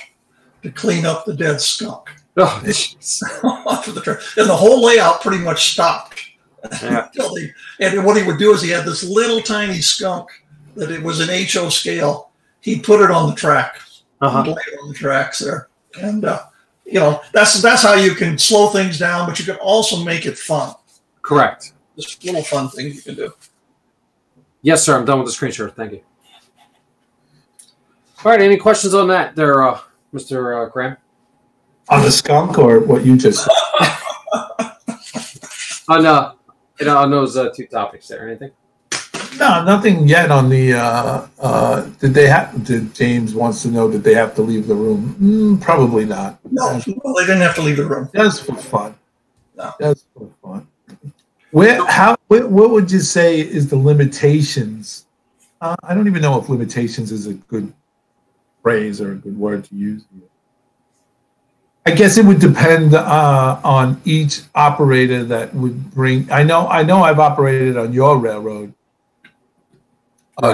to clean up the dead skunk. Oh, Off of the track. And the whole layout pretty much stopped. Yeah. And what he would do is he had this little tiny skunk that it was an HO scale. He put it on the track, laid it on the tracks there. And, you know, that's how you can slow things down, but you can also make it fun. Correct. Just little fun things you can do. Yes, sir. I'm done with the screen share. Thank you. All right. Any questions on that there, Mr. Graham? On the skunk or what you just said? On those two topics there. Anything? No, nothing yet on the, did James wants to know, did they have to leave the room? Probably not. No, they didn't have to leave the room. Just for fun. No. Just for fun. What would you say is the limitations? I don't even know if limitations is a good phrase or a good word to use here. I guess it would depend on each operator that would bring. I know I've operated on your railroad,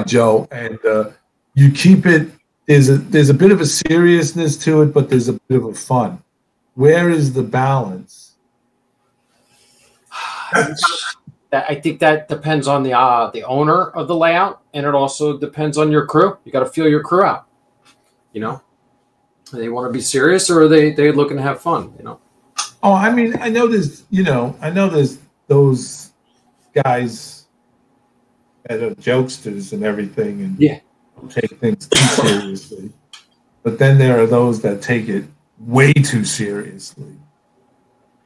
Joe, and you keep it. There's a bit of a seriousness to it, but there's a bit of a fun. Where is the balance? I think that depends on the owner of the layout, and it also depends on your crew. You got to feel your crew out. You know, they want to be serious, or are they looking to have fun? You know. Oh, I mean, I know there's those guys that are jokesters and everything, and take things too seriously. But then there are those that take it way too seriously.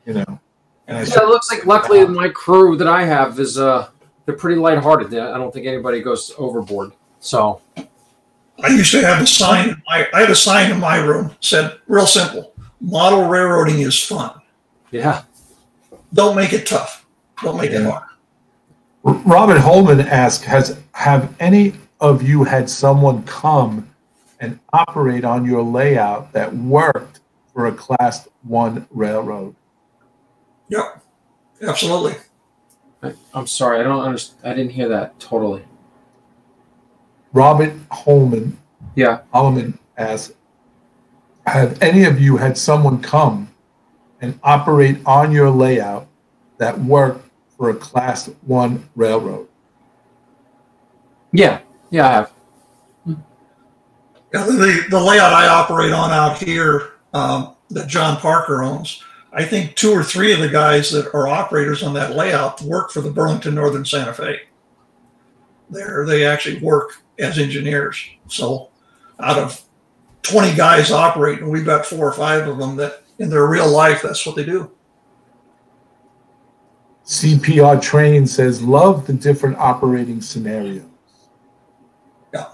You know. Yeah, it looks like luckily my crew that I have is they're pretty lighthearted. I don't think anybody goes overboard. So I used to have a sign. I had a sign in my room said, real simple: model railroading is fun. Yeah. Don't make it tough. Don't make it hard. Robert Holman asked, have any of you had someone come and operate on your layout that worked for a Class 1 railroad? Yep, absolutely. I'm sorry, I don't understand. I didn't hear that totally. Robert Holman. Yeah. Holman asked, have any of you had someone come and operate on your layout that worked for a Class 1 railroad? Yeah, I have. Yeah, the layout I operate on out here that John Parker owns, I think 2 or 3 of the guys that are operators on that layout work for the Burlington Northern Santa Fe. They actually work as engineers. So out of 20 guys operating, we've got 4 or 5 of them that in their real life, that's what they do. CPR Train says, love the different operating scenarios. Yeah.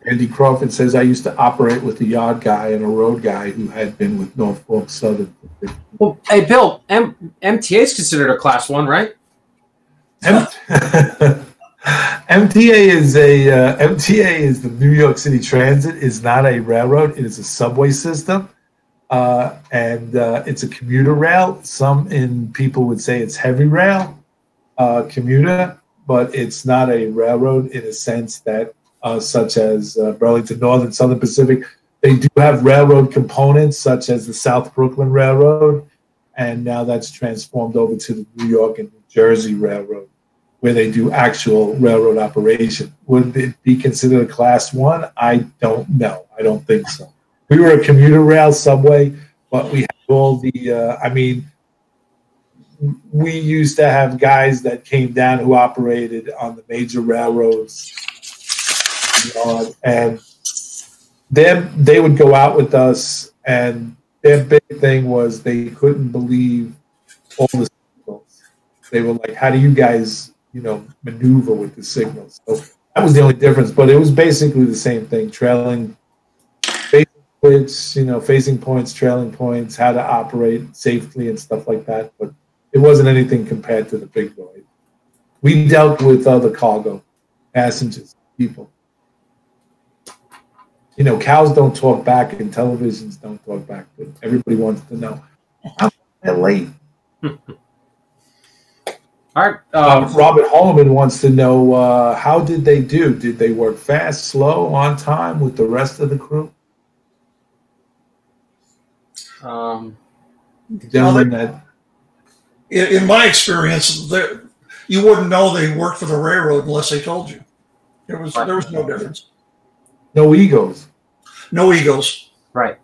Andy Crawford says, I used to operate with a yard guy and a road guy who had been with Norfolk Southern. Well, hey, Bill, MTA is considered a Class 1, right? MTA is the New York City Transit. Is not a railroad. It is a subway system, and it's a commuter rail. Some people would say it's heavy rail, commuter, but it's not a railroad in a sense that, such as Burlington Northern, Southern Pacific. They do have railroad components, such as the South Brooklyn Railroad, and now that's transformed over to the New York and New Jersey Railroad, where they do actual railroad operation. Would it be considered a Class 1? I don't know. I don't think so. We were a commuter rail subway, but we had all the, we used to have guys that came down who operated on the major railroads, and they would go out with us, and their big thing was they couldn't believe all the signals. They were like, how do you guys maneuver with the signals? So that was the only difference, but it was basically the same thing: trailing, facing points, trailing points, how to operate safely and stuff like that. But it wasn't anything compared to the big boy. We dealt with other cargo, passengers, people. Cows don't talk back and televisions don't talk back, but everybody wants to know how they're late. All right. Robert Holloman wants to know, how did they do? Did they work fast, slow, on time with the rest of the crew? Gentlemen, that in my experience, you wouldn't know they worked for the railroad unless they told you. There was no difference. No egos. No egos. Right.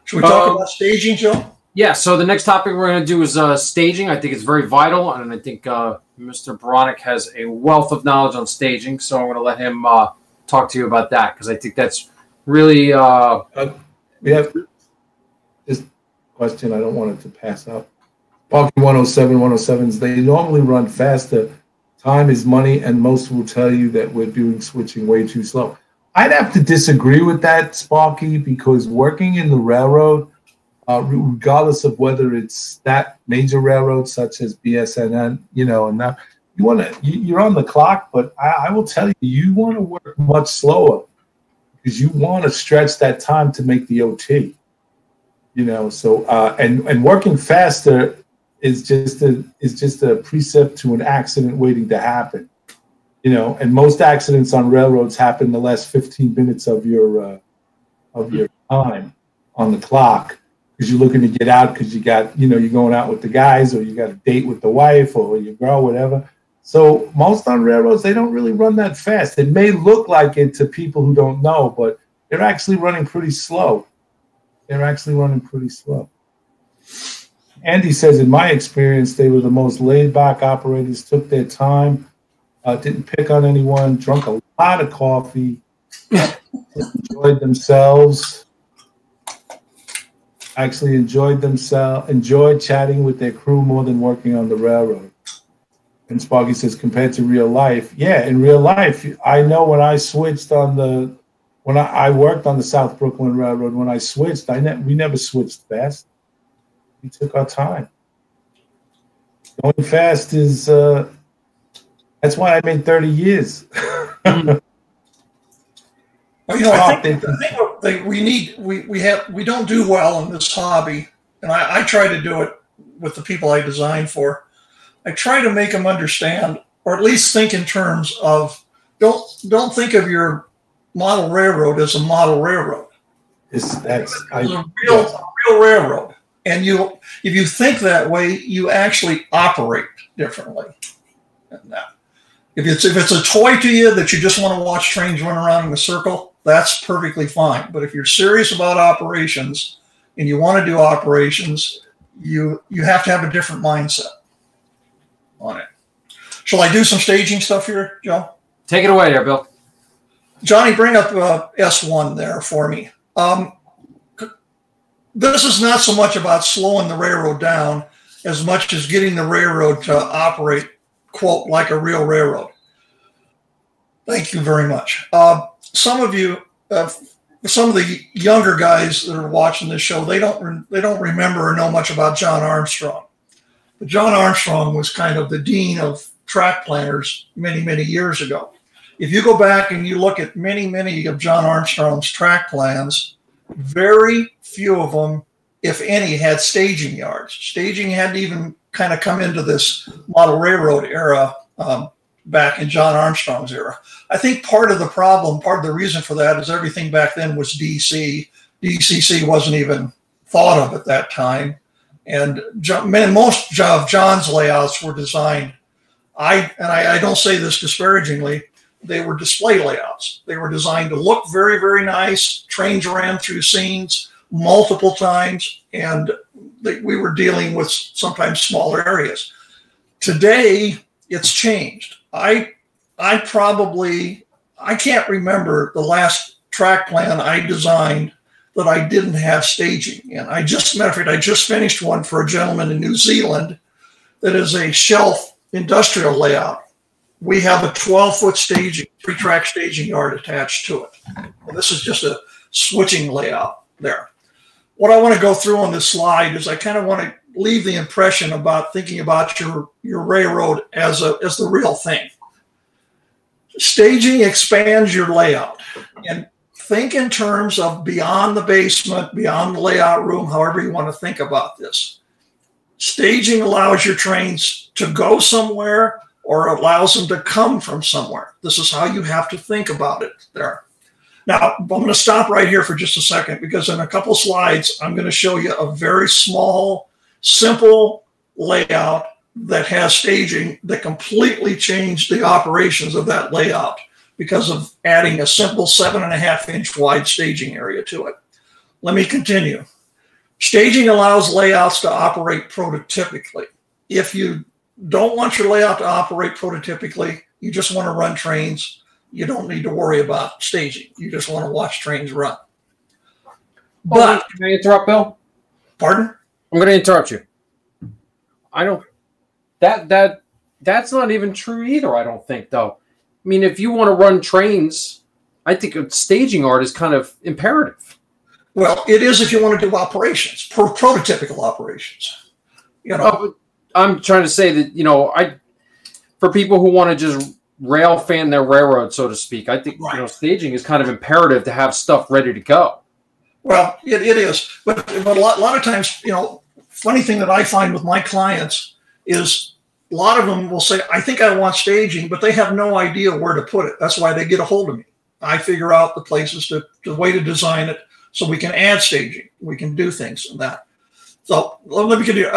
Should we talk about staging, Joe? Yeah, so the next topic we're going to do is staging. I think it's very vital, and I think Mr. Boronik has a wealth of knowledge on staging, so I'm going to let him talk to you about that, because I think that's really... we have this question. I don't want it to pass up. Sparky 107, 107s, they normally run faster. Time is money, and most will tell you that we're doing switching way too slow. I'd have to disagree with that, Sparky, because working in the railroad, regardless of whether it's that major railroad such as BSNN, and that you're on the clock, but I will tell you, you want to work much slower because you want to stretch that time to make the OT. So and working faster is just a precept to an accident waiting to happen. And most accidents on railroads happen in the last 15 minutes of your time on the clock, because you're looking to get out because you got, you're going out with the guys, or you got a date with the wife or your girl, whatever. So most on railroads, they don't really run that fast. It may look like it to people who don't know, but they're actually running pretty slow. Andy says, in my experience, they were the most laid-back operators, took their time, didn't pick on anyone, drank a lot of coffee, enjoyed themselves. Actually enjoyed chatting with their crew more than working on the railroad. And Sparky says, compared to real life, yeah, in real life, I know when I switched when I worked on the South Brooklyn Railroad, when I switched, we never switched fast. We took our time. Going fast is, that's why I made 30 years. Well, I think what we don't do well in this hobby, and I try to do it with the people I design for. I try to make them understand, or at least think in terms of, don't think of your model railroad as a model railroad. It's a real railroad. And if you think that way, you actually operate differently. If it's a toy to you that you just want to watch trains run around in a circle, that's perfectly fine. But if you're serious about operations and you want to do operations, you have to have a different mindset on it. Shall I do some staging stuff here, Joe? Take it away there, Bill. Johnny, bring up S1 there for me. This is not so much about slowing the railroad down as much as getting the railroad to operate, quote, like a real railroad. Thank you very much. Some of you, some of the younger guys that are watching this show, they don't remember or know much about John Armstrong. But John Armstrong was kind of the dean of track planners many, many years ago. If you go back and you look at many, many of John Armstrong's track plans, very few of them, if any, had staging yards. Staging hadn't even kind of come into this model railroad era back in John Armstrong's era. I think part of the problem, part of the reason for that is everything back then was DC. DCC wasn't even thought of at that time. And most of John's layouts were designed, I don't say this disparagingly, they were display layouts. They were designed to look very, very nice. Trains ran through scenes multiple times, and we were dealing with sometimes smaller areas. Today, it's changed. I can't remember the last track plan I designed that I didn't have staging. And I just finished one for a gentleman in New Zealand that is a shelf industrial layout. We have a 12-foot staging, 3-track staging yard attached to it. And this is just a switching layout there. What I want to go through on this slide is I kind of want to leave the impression about thinking about your railroad as the real thing. Staging expands your layout, and think in terms of beyond the basement, beyond the layout room, however you want to think about this. Staging allows your trains to go somewhere or allows them to come from somewhere. This is how you have to think about it there. Now, I'm going to stop right here for just a second because in a couple slides, I'm going to show you a very small, simple layout that has staging that completely changed the operations of that layout because of adding a simple 7.5-inch wide staging area to it. Let me continue. Staging allows layouts to operate prototypically. If you don't want your layout to operate prototypically, you just want to run trains, you don't need to worry about staging. You just want to watch trains run. But can I interrupt, Bill? Pardon? I'm going to interrupt you. I don't. That's not even true either. I don't think, though. I mean, if you want to run trains, I think a staging yard is kind of imperative. Well, it is if you want to do operations, prototypical operations. You know, I'm trying to say that for people who want to just rail fan their railroad, so to speak, I think staging is kind of imperative to have stuff ready to go. Well, it is, but a lot of times, funny thing that I find with my clients is a lot of them will say, "I think I want staging," but they have no idea where to put it. That's why they get a hold of me. I figure out the places the way to design it. So we can add staging. We can do things in that. So let me continue.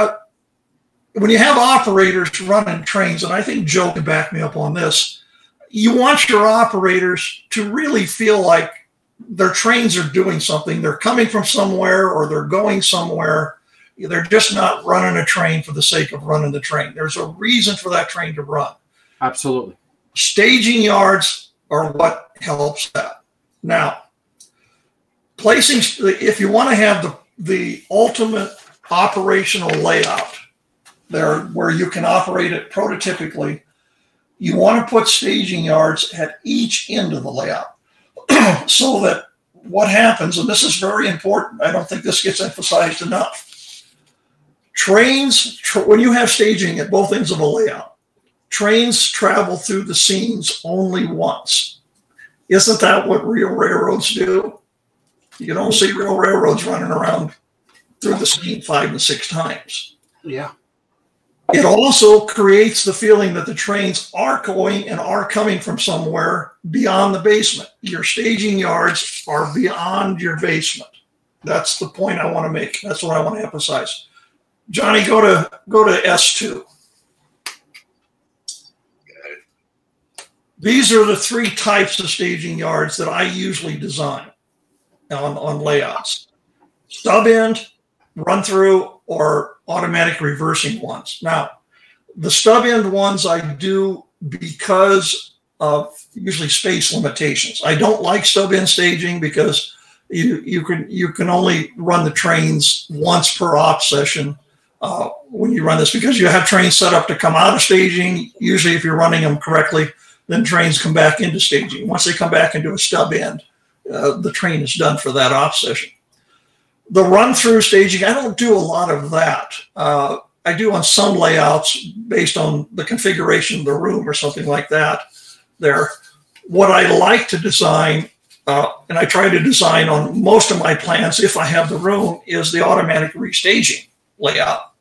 When you have operators running trains, and I think Joe can back me up on this, you want your operators to really feel like their trains are doing something. They're coming from somewhere or they're going somewhere. They're just not running a train for the sake of running the train. There's a reason for that train to run. Absolutely. Staging yards are what helps that. Now, if you want to have the ultimate operational layout there where you can operate it prototypically, you want to put staging yards at each end of the layout so that what happens, and this is very important, I don't think this gets emphasized enough. Trains, when you have staging at both ends of a layout, trains travel through the scenes only once. Isn't that what real railroads do? You don't see real railroads running around through the scene 5 and 6 times. Yeah. It also creates the feeling that the trains are going and are coming from somewhere beyond the basement. Your staging yards are beyond your basement. That's the point I want to make. That's what I want to emphasize. Johnny, go to S2. These are the 3 types of staging yards that I usually design on layouts: stub end, run through, or automatic reversing ones. Now, the stub end ones I do because of usually space limitations. I don't like stub end staging because you can only run the trains once per op session when you run this, because you have trains set up to come out of staging. Usually, if you're running them correctly, then trains come back into staging. Once they come back into a stub end, the train is done for that op session. The run-through staging, I don't do a lot of that. I do on some layouts based on the configuration of the room or something like that there. What I like to design, and I try to design on most of my plans if I have the room, is the automatic restaging layout.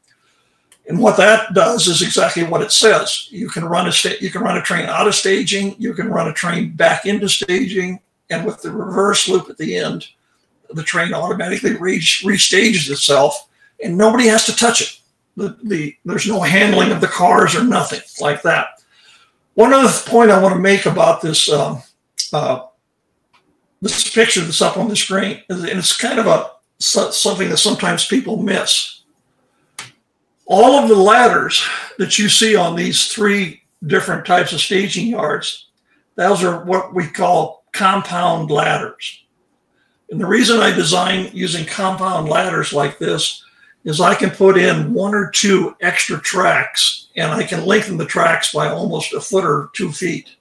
And what that does is exactly what it says. You can run a train out of staging, you can run a train back into staging, and with the reverse loop at the end, the train automatically restages itself, and nobody has to touch it. There's no handling of the cars or nothing like that. One other point I want to make about this this picture that's up on the screen, and it's kind of something that sometimes people miss. All of the ladders that you see on these 3 different types of staging yards, those are what we call compound ladders. And the reason I design using compound ladders like this is I can put in 1 or 2 extra tracks, and I can lengthen the tracks by almost 1 foot or 2 feet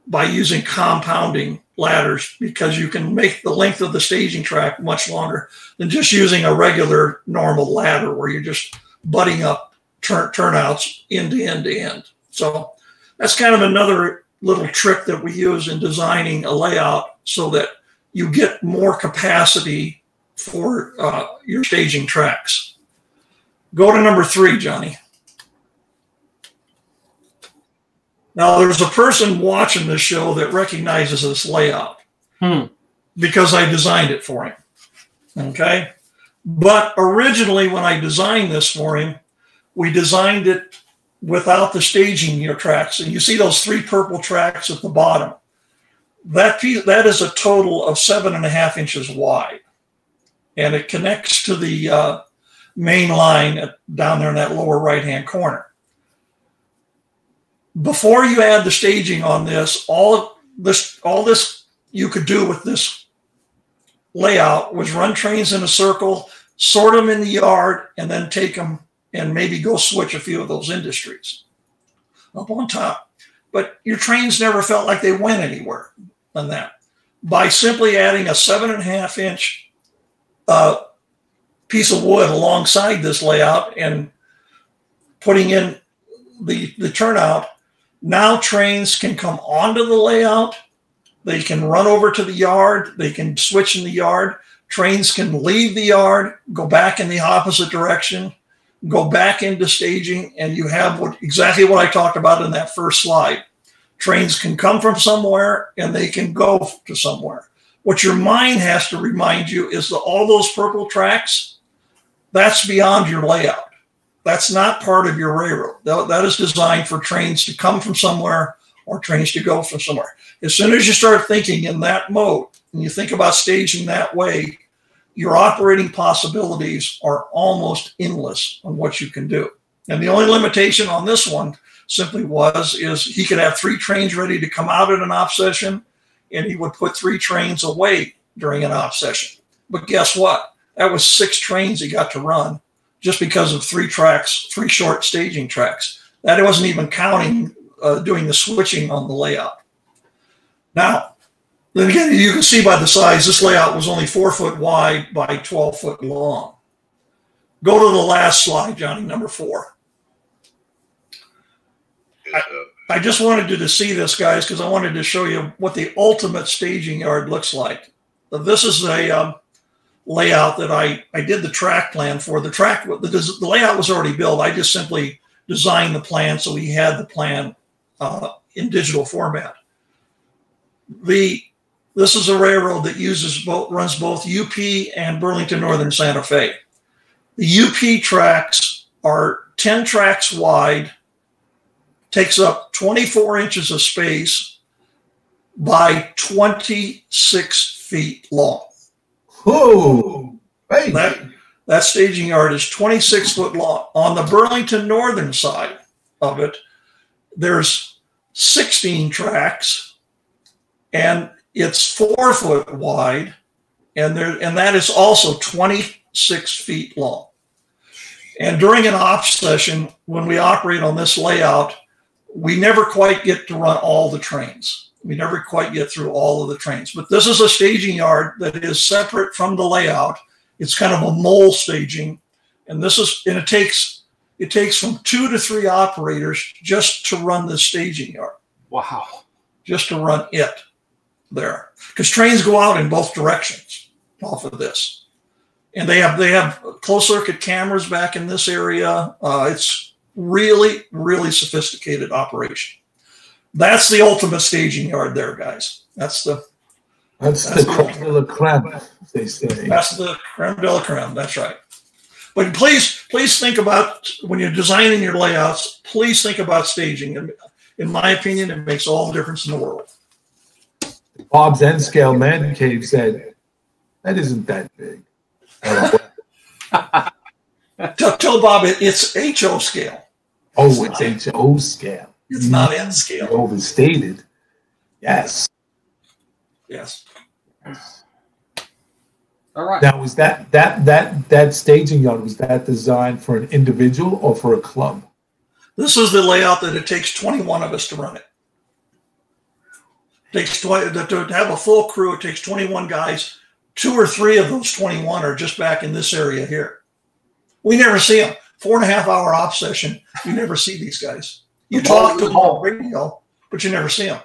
by using compounding ladders, because you can make the length of the staging track much longer than just using a regular normal ladder where you're just butting up turnouts end to end to end. So that's kind of another little trick that we use in designing a layout so that you get more capacity for your staging tracks. Go to number 3, Johnny. Now, there's a person watching this show that recognizes this layout because I designed it for him. Okay? But originally, when I designed this for him, we designed it without the staging tracks. And you see those 3 purple tracks at the bottom. That is a total of 7.5 inches wide. And it connects to the main line down there in that lower right-hand corner. Before you add the staging on this, all this you could do with this layout was run trains in a circle, sort them in the yard, and then take them and maybe go switch a few of those industries up on top. But your trains never felt like they went anywhere on that. By simply adding a 7.5 inch piece of wood alongside this layout and putting in the turnout, now trains can come onto the layout. They can run over to the yard. They can switch in the yard. Trains can leave the yard, go back in the opposite direction, go back into staging, and you have exactly what I talked about in that first slide. Trains can come from somewhere and they can go to somewhere. What your mind has to remind you is that all those purple tracks, that's beyond your layout. That's not part of your railroad. That is designed for trains to come from somewhere or trains to go from somewhere. As soon as you start thinking in that mode and you think about staging that way, your operating possibilities are almost endless on what you can do. And the only limitation on this one simply is he could have 3 trains ready to come out at an off session, and he would put 3 trains away during an off session. But guess what? That was 6 trains he got to run just because of 3 tracks, 3 short staging tracks. That wasn't even counting doing the switching on the layout. Now, then again, you can see by the size, this layout was only 4 foot wide by 12 foot long. Go to the last slide, Johnny, number 4. I just wanted you to see this, guys, because I wanted to show you what the ultimate staging yard looks like. This is a layout that I did the track plan for. The layout was already built. I just simply designed the plan so we had the plan in digital format. This is a railroad that runs both UP and Burlington Northern Santa Fe. The UP tracks are 10 tracks wide, takes up 24 inches of space by 26 feet long. Oh, hey. That staging yard is 26 foot long. On the Burlington Northern side of it, there's 16 tracks, and it's 4 foot wide, and that is also 26 feet long. And during an off session, when we operate on this layout, we never quite get to run all the trains. We never quite get through all of the trains. But this is a staging yard that is separate from the layout. It's kind of a mole staging, and it takes from 2 to 3 operators just to run the staging yard. Wow! Just to run it there, because trains go out in both directions off of this, and they have closed circuit cameras back in this area. It's really, really sophisticated operation. That's the ultimate staging yard there, guys. That's the creme de la creme, they say. That's the creme de la creme. That's right. But please think about, when you're designing your layouts, please think about staging. In my opinion, it makes all the difference in the world. Bob's N scale man cave said, that isn't that big. Tell Bob it's HO scale. Oh, it's HO scale. It's not N scale. You overstated. Yes. Yes. All right. Now, was that staging yard, was that designed for an individual or for a club? This is the layout that it takes 21 of us to run it. To have a full crew, it takes 21 guys. 2 or 3 of those 21 are just back in this area here. We never see them. 4.5 hour off session. You never see these guys. You talk to them on the radio, but you never see them.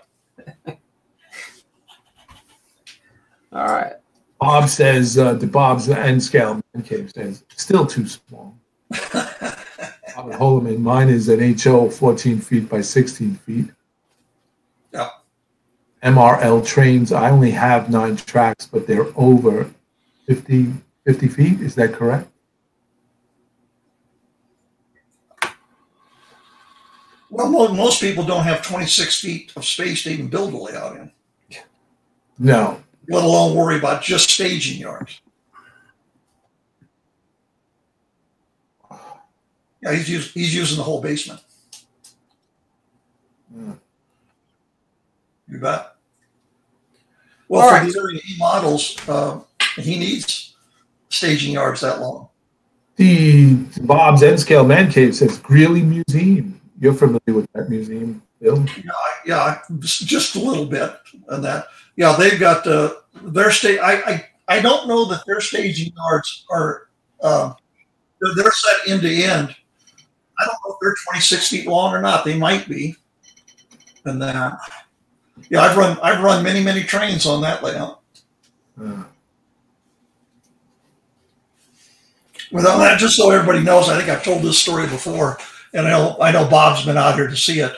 All right. Bob says, the Bob's N scale man cave says, still too small. I'm at Holloman. Mine is an HO 14 feet by 16 feet. Yeah. MRL trains, I only have 9 tracks, but they're over 50 feet. Is that correct? Well, most people don't have 26 feet of space to even build a layout in. No. Let alone worry about just staging yards. Yeah, he's using the whole basement. Yeah. You bet. Well, for the area he models, he needs staging yards that long. The Bob's N Scale Man Cave says Greeley Museum. You're familiar with that museum, Bill? Yeah, just a little bit. And that, yeah, they've got their state. I don't know that their staging yards are they're set end to end. I don't know if they're 26 feet long or not. They might be. And that, yeah, I've run many trains on that layout. Without that, just so everybody knows, I think I've told this story before, and I know Bob's been out here to see it.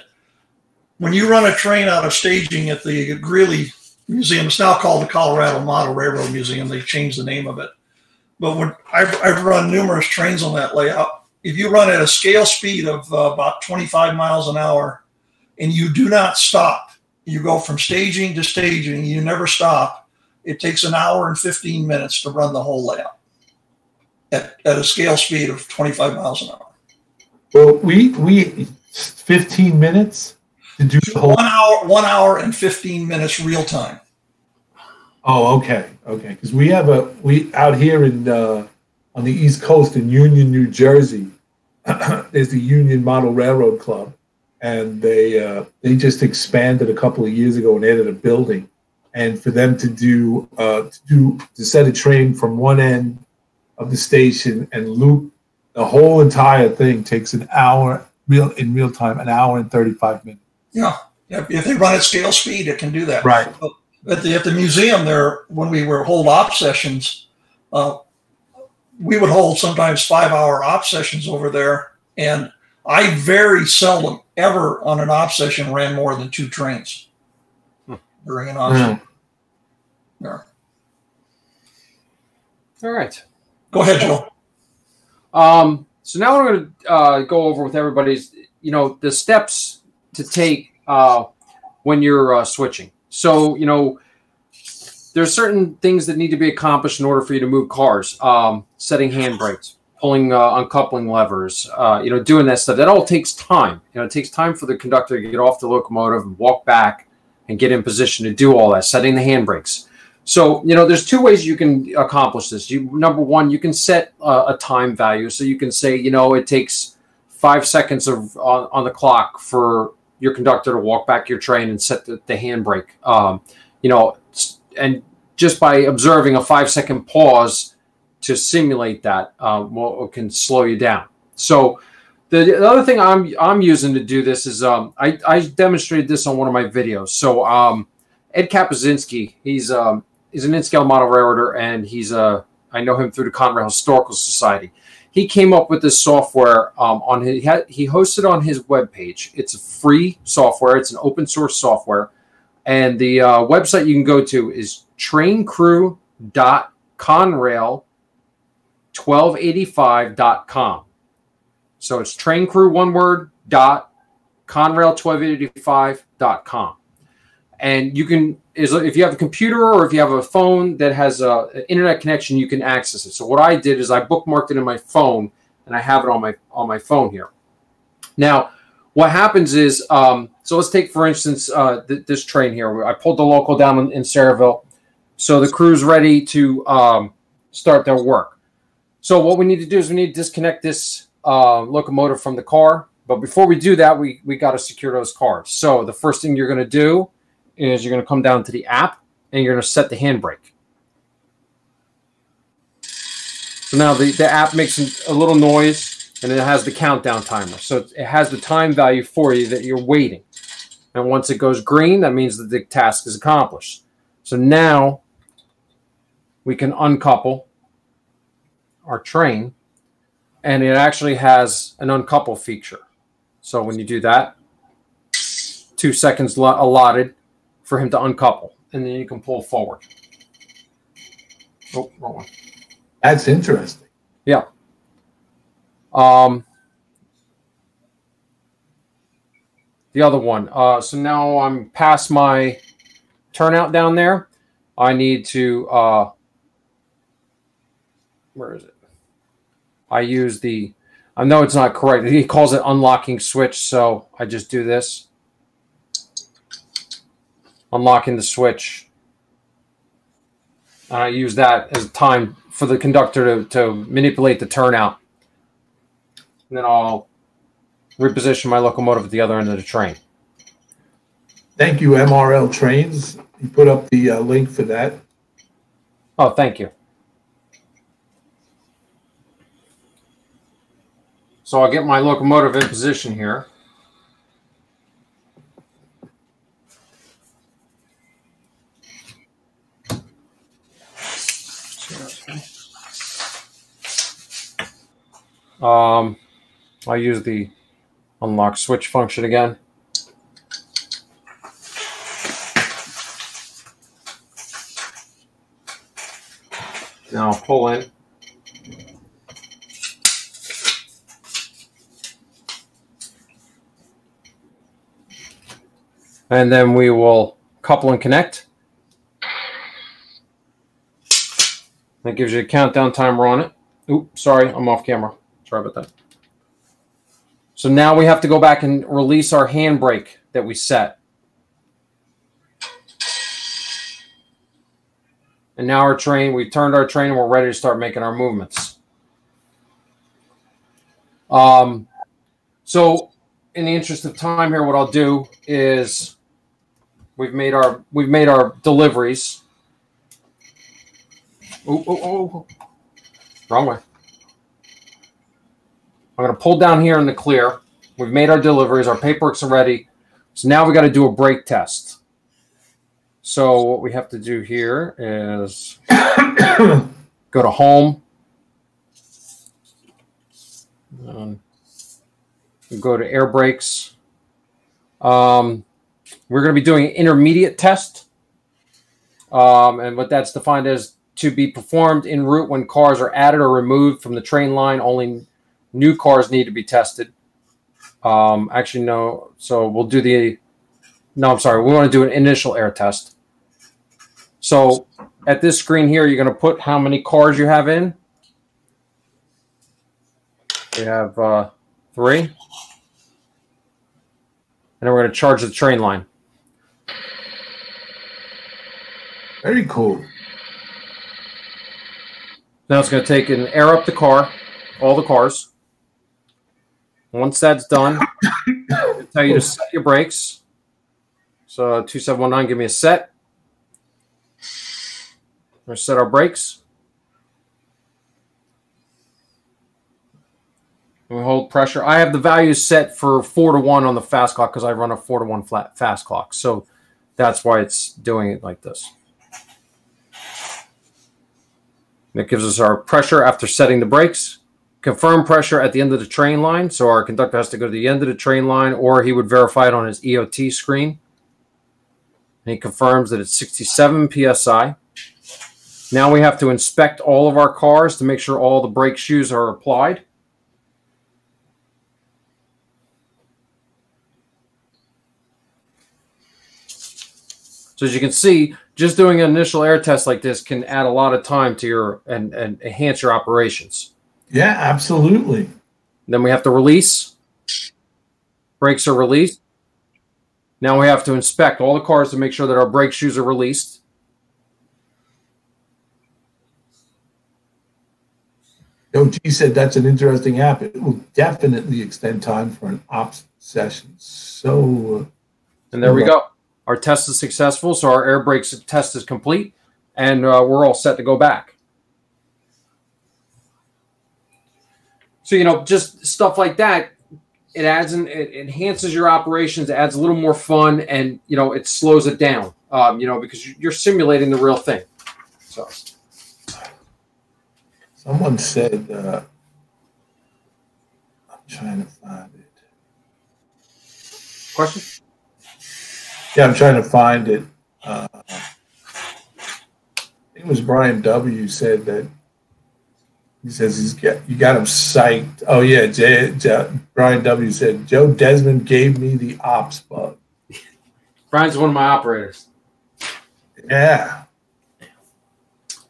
When you run a train out of staging at the Greeley Museum, it's now called the Colorado Model Railroad Museum. They changed the name of it. But when I've run numerous trains on that layout. If you run at a scale speed of about 25 miles an hour and you do not stop, you go from staging to staging, you never stop, it takes an hour and 15 minutes to run the whole layout at a scale speed of 25 miles an hour. Well, we 15 minutes to do the whole 1 hour and 15 minutes real time. Oh, okay. Because we out here in on the East Coast in Union, New Jersey. There's the Union Model Railroad Club, and they just expanded a couple of years ago and added a building. And for them to set a train from one end of the station and loop the whole entire thing takes an hour in real time, an hour and 35 minutes. Yeah. If they run at scale speed, it can do that. Right. At the museum there, when we were hold op sessions, we would hold sometimes 5-hour op sessions over there, and I very seldom ever on an op session ran more than 2 trains during an op session. Yeah. All right. Go ahead, Joe. So now we're going to go over with everybody's, the steps to take when you're switching. So, there's certain things that need to be accomplished in order for you to move cars. Setting handbrakes, pulling uncoupling levers, doing that stuff. That all takes time. It takes time for the conductor to get off the locomotive and walk back and get in position to do all that, setting the handbrakes. So, there's 2 ways you can accomplish this. Number one, you can set a time value. So you can say, it takes 5 seconds on the clock for your conductor to walk back your train and set the handbrake. And just by observing a 5-second pause to simulate that, can slow you down. So the other thing I'm using to do this is I demonstrated this on one of my videos. So Ed Kapuzinski, he's an in-scale model railroader, and I know him through the Conrail Historical Society. He came up with this software he hosted on his webpage. It's a free software. It's an open source software. And the website you can go to is traincrew.conrail1285.com. So it's traincrew, one word, .conrail1285.com. And you can, if you have a computer or if you have a phone that has an internet connection, you can access it. So what I did is I bookmarked it in my phone, and I have it on my phone here. Now, what happens is, so let's take, for instance, this train here. I pulled the local down in Sayreville. So the crew's ready to start their work. So what we need to do is we need to disconnect this locomotive from the car. But before we do that, we got to secure those cars. So the first thing you're going to do is you're going to come down to the app, and you're going to set the handbrake. So now the app makes a little noise, and it has the countdown timer. So it has the time value for you that you're waiting. And once it goes green, that means that the task is accomplished. So now we can uncouple our train, and it actually has an uncouple feature. So when you do that, 2 seconds allotted for him to uncouple, and then you can pull forward. Oh, wrong one. That's interesting. Yeah. The other one. So now I'm past my turnout down there. I need to, where is it? I use the, I know it's not correct. He calls it unlocking switch. So I just do this. Unlocking the switch. And I use that as time for the conductor to manipulate the turnout. And then I'll reposition my locomotive at the other end of the train. Thank you, MRL Trains. You put up the link for that. Oh, thank you. So I'll get my locomotive in position here. I'll use the unlock switch function again. Now I'll pull in. And then we will couple and connect. That gives you a countdown timer on it. Oops, sorry, I'm off camera. Sorry about that. So now we have to go back and release our handbrake that we set. And now our train, we've turned our train and we're ready to start making our movements. So in the interest of time here, what I'll do is we've made our deliveries. Oh, wrong way. I'm going to pull down here in the clear. We've made our deliveries. Our paperwork's ready. So now we got to do a brake test. So what we have to do here is go to home. Go to air brakes. We're going to be doing an intermediate test. And what that's defined as to be performed en route when cars are added or removed from the train line. Only new cars need to be tested. Actually, no. So we'll do the... No, I'm sorry. We want to do an initial air test. So at this screen here, you're going to put how many cars you have in. We have 3. And then we're going to charge the train line. Very cool. Now it's going to take and air up the car, all the cars. Once that's done, I'll tell you to set your brakes. So 2719, give me a set. We're going to set our brakes. And we hold pressure. I have the values set for 4 to 1 on the fast clock because I run a 4 to 1 flat fast clock. So that's why it's doing it like this. And it gives us our pressure after setting the brakes. Confirm pressure at the end of the train line. So our conductor has to go to the end of the train line, or he would verify it on his EOT screen. And he confirms that it's 67 PSI. Now we have to inspect all of our cars to make sure all the brake shoes are applied. So as you can see, just doing an initial air test like this can add a lot of time to your and enhance your operations. Yeah, absolutely. Then we have to release. Brakes are released. Now we have to inspect all the cars to make sure that our brake shoes are released. OG said that's an interesting app. It will definitely extend time for an ops session. So, and there we go. Our test is successful, so our air brakes test is complete, and we're all set to go back. So, you know, just stuff like that, it adds and it enhances your operations, adds a little more fun, and, you know, it slows it down, you know, because you're simulating the real thing. So, someone said trying to find it. Question? Yeah, I'm trying to find it. I think it was Brian W. said that. He says you got him psyched. Oh yeah, Brian W. said Joe Desmond gave me the ops bug. Brian's one of my operators. Yeah.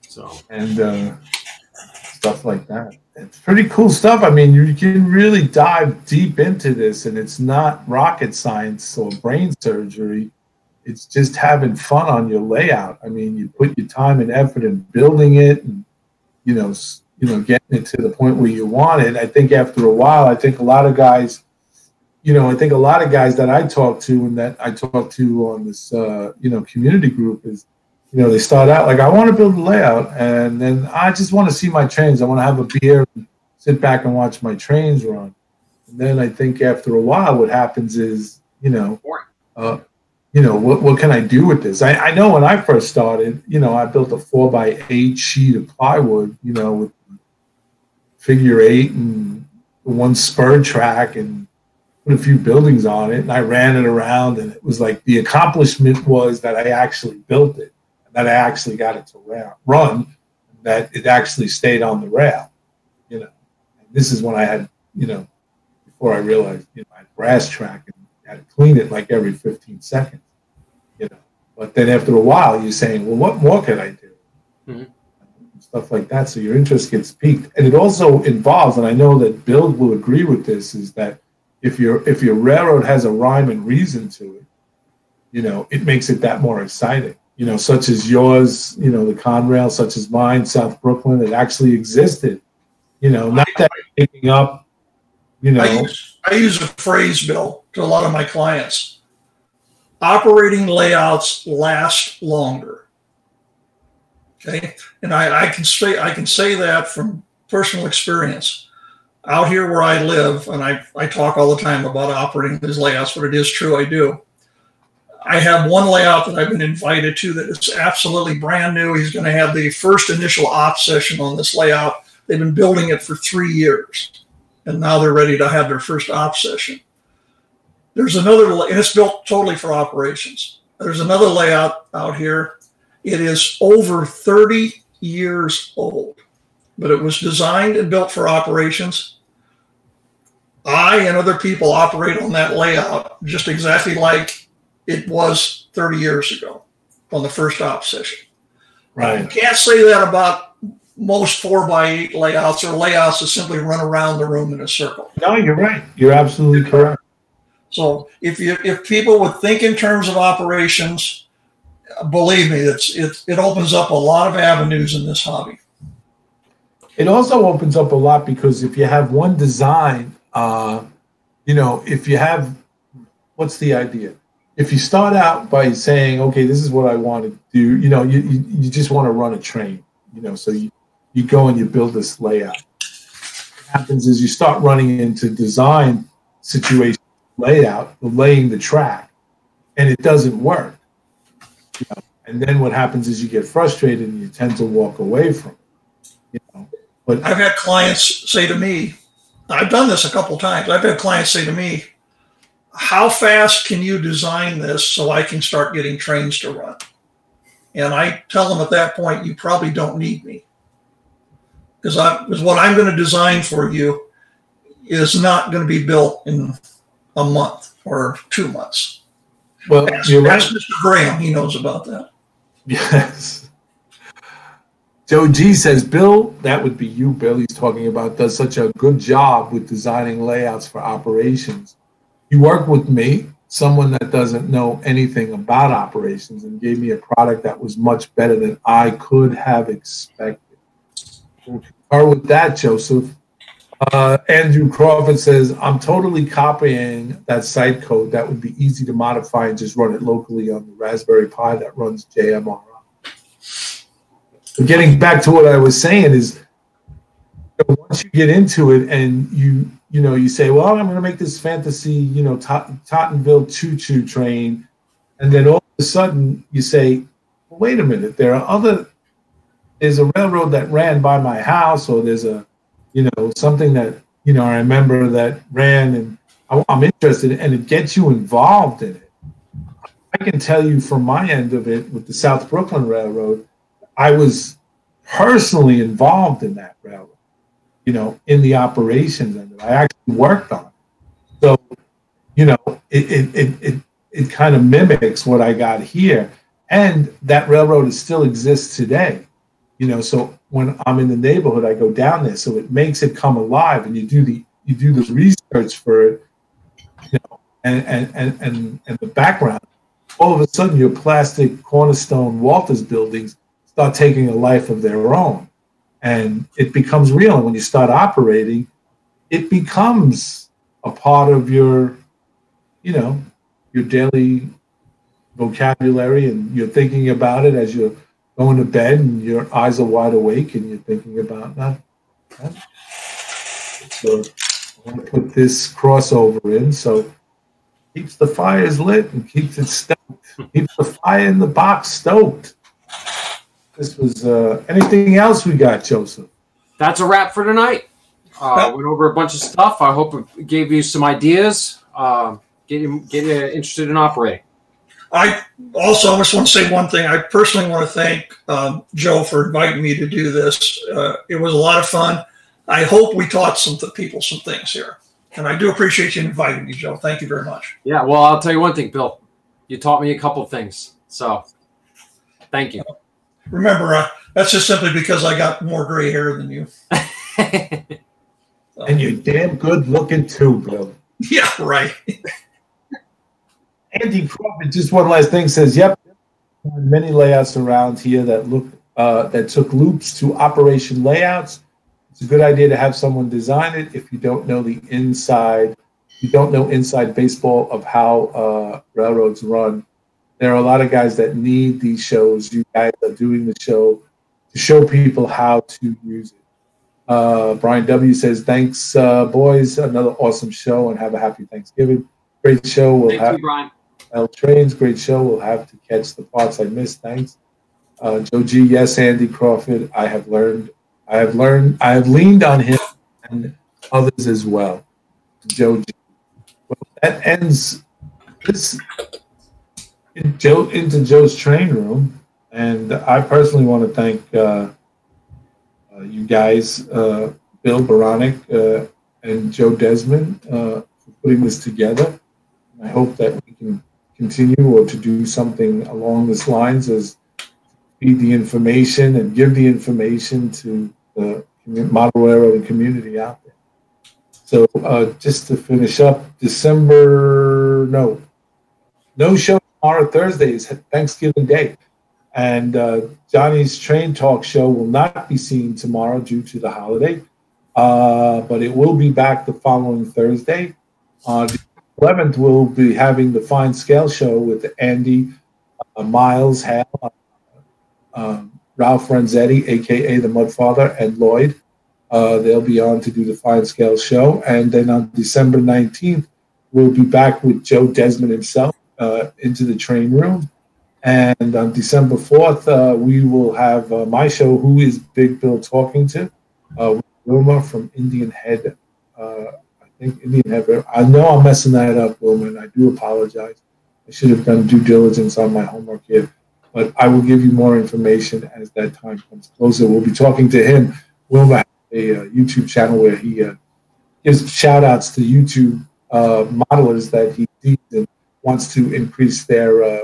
So and stuff like that. It's pretty cool stuff. I mean, you can really dive deep into this, and it's not rocket science or brain surgery. It's just having fun on your layout. I mean, you put your time and effort in building it, and getting it to the point where you want it. I think after a while, I think a lot of guys that I talk to and that I talk to on this, community group is, they start out like, I want to build a layout, and then I just want to see my trains. I want to have a beer and sit back and watch my trains run. And then I think after a while, what happens is, what can I do with this? I know when I first started, I built a 4x8 sheet of plywood, with figure 8 and one spur track and put a few buildings on it. And I ran it around, and it was like the accomplishment was that I actually built it, that I actually got it to run, that it actually stayed on the rail, And this is when I had, before I realized, I had brass track and I had to clean it like every 15 seconds, But then after a while, you're saying, well, what more can I do? Mm-hmm. Stuff like that. So your interest gets piqued. And it also involves, and I know that Bill will agree with this, is that if your railroad has a rhyme and reason to it, it makes it that more exciting. Such as yours, the Conrail, such as mine, South Brooklyn, it actually existed. Not that picking up, I use a phrase, Bill, to a lot of my clients. Operating layouts last longer. Okay, and I can say that from personal experience. Out here where I live, and I talk all the time about operating these layouts, but it is true, I do. I have one layout that I've been invited to that is absolutely brand new. He's going to have the first initial ops session on this layout. They've been building it for 3 years, and now they're ready to have their first ops session. There's another, and it's built totally for operations. There's another layout out here. It is over 30 years old, but it was designed and built for operations. I and other people operate on that layout just exactly like it was 30 years ago on the first ops session. Right. You can't say that about most 4x8 layouts or layouts that simply run around the room in a circle. No, you're right. You're absolutely correct. So if people would think in terms of operations, believe me, it opens up a lot of avenues in this hobby. It also opens up a lot because if you have one design, if you have, what's the idea? If you start out by saying, okay, this is what I want to do, you just want to run a train, so you go and you build this layout. What happens is you start running into design situation layout, laying the track, and it doesn't work. And then what happens is you get frustrated and you tend to walk away from it. But I've had clients say to me, I've done this a couple times. I've had clients say to me, how fast can you design this so I can start getting trains to run? And I tell them at that point, you probably don't need me. Because what I'm going to design for you is not going to be built in a month or 2 months. Well, you're right. That's Mr. Graham. He knows about that. Yes. Joe G says, Bill, that would be you, Bill, he's talking about, does such a good job with designing layouts for operations. You work with me, someone that doesn't know anything about operations, and gave me a product that was much better than I could have expected. Or with that, Joseph. Andrew Crawford says, I'm totally copying that site code. That would be easy to modify and just run it locally on the Raspberry Pi that runs JMRI. But getting back to what I was saying is, once you get into it and you say, well, I'm going to make this fantasy, Tottenville choo-choo train. And then all of a sudden you say, well, wait a minute, there's a railroad that ran by my house, or there's something that you know, I remember that ran, and I'm interested, and it gets you involved in it. I can tell you from my end of it with the South Brooklyn Railroad, I was personally involved in that railroad, you know, in the operations end of it. I actually worked on it. So, you know, it kind of mimics what I got here. And that railroad still exists today. You know, so when I'm in the neighborhood, I go down there. So it makes it come alive, and you do the research for it, you know, and the background. All of a sudden, your plastic Cornerstone Walters buildings start taking a life of their own, and it becomes real. And when you start operating, it becomes a part of your, you know, your daily vocabulary, and you're thinking about it as you're going to bed, and your eyes are wide awake, and you're thinking about that. So I'm going to put this crossover in, so keeps the fires lit and keeps it stoked. Keeps the fire in the box stoked. This was anything else we got, Joseph? That's a wrap for tonight. Went over a bunch of stuff. I hope it gave you some ideas. Get you interested in operating. I just want to say one thing. I personally want to thank Joe for inviting me to do this. It was a lot of fun. I hope we taught some people some things here. And I do appreciate you inviting me, Joe. Thank you very much. Yeah, well, I'll tell you one thing, Bill. You taught me a couple of things. So thank you. Remember, that's just simply because I got more gray hair than you. And you're damn good looking too, Bill. Yeah, right. Andy Crawford, just one last thing, says, yep, many layouts around here that took loops to operation layouts. It's a good idea to have someone design it if you don't know the inside. You don't know inside baseball of how railroads run. There are a lot of guys that need these shows. You guys are doing the show to show people how to use it. Brian W. says, thanks, boys. Another awesome show, and have a happy Thanksgiving. Great show. Thank you, Brian. L Trains, great show. We'll have to catch the parts I missed. Thanks. Joe G. Yes, Andy Crawford. I have leaned on him and others as well. Joe G. Well, that ends this into Joe's train room. And I personally want to thank you guys, Bill Baronic and Joe Desmond, for putting this together. I hope that we can continue or to do something along these lines as feed the information and give the information to the model railroad community out there. So just to finish up, no show tomorrow. Thursday is Thanksgiving Day. And Johnny's Train Talk show will not be seen tomorrow due to the holiday, but it will be back the following Thursday. The 11th, we'll be having the Fine Scale show with Andy, Miles, Hale, Ralph Renzetti, a.k.a. the Mudfather, and Lloyd. They'll be on to do the Fine Scale show. And then on December 19th, we'll be back with Joe Desmond himself into the train room. And on December 4th, we will have my show, Who is Big Bill Talking To? With Wilma from Indian Head. I think Indian Head. I know I'm messing that up, Wilma, and I do apologize. I should have done due diligence on my homework here. But I will give you more information as that time comes closer. We'll be talking to him. Wilma has a YouTube channel where he gives shout-outs to YouTube modelers that he sees and wants to increase their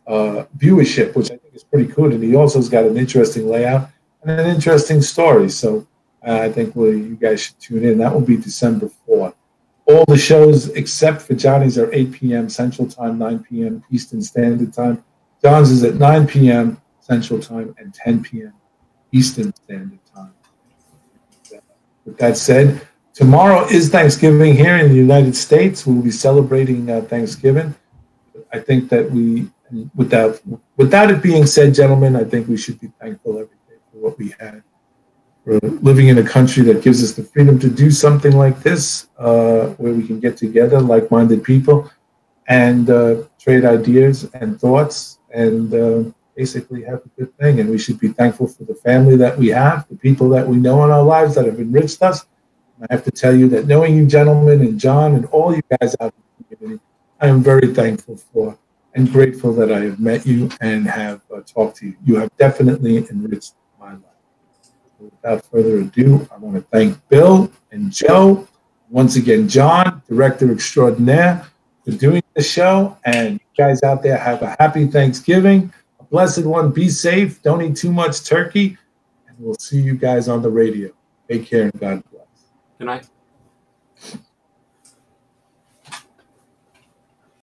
viewership, which I think is pretty cool. And he also has got an interesting layout and an interesting story. So I think you guys should tune in. That will be December 4th. All the shows except for Johnny's are 8 p.m. Central Time, 9 p.m. Eastern Standard Time. John's is at 9 p.m. Central Time and 10 p.m. Eastern Standard Time. With that said, tomorrow is Thanksgiving here in the United States. We'll be celebrating Thanksgiving. I think that without it being said, gentlemen, I think we should be thankful every day for what we had. We're living in a country that gives us the freedom to do something like this, where we can get together, like-minded people, and trade ideas and thoughts, and basically have a good thing. And we should be thankful for the family that we have, the people that we know in our lives that have enriched us, I have to tell you that knowing you gentlemen and John and all you guys out in the community, I am very thankful for and grateful that I have met you and have talked to you. You have definitely enriched my life. So without further ado, I want to thank Bill and Joe. Once again, John, Director Extraordinaire, for doing the show. And you guys out there, have a happy Thanksgiving, a blessed one. Be safe. Don't eat too much turkey. And we'll see you guys on the radio. Take care and God bless. Good night.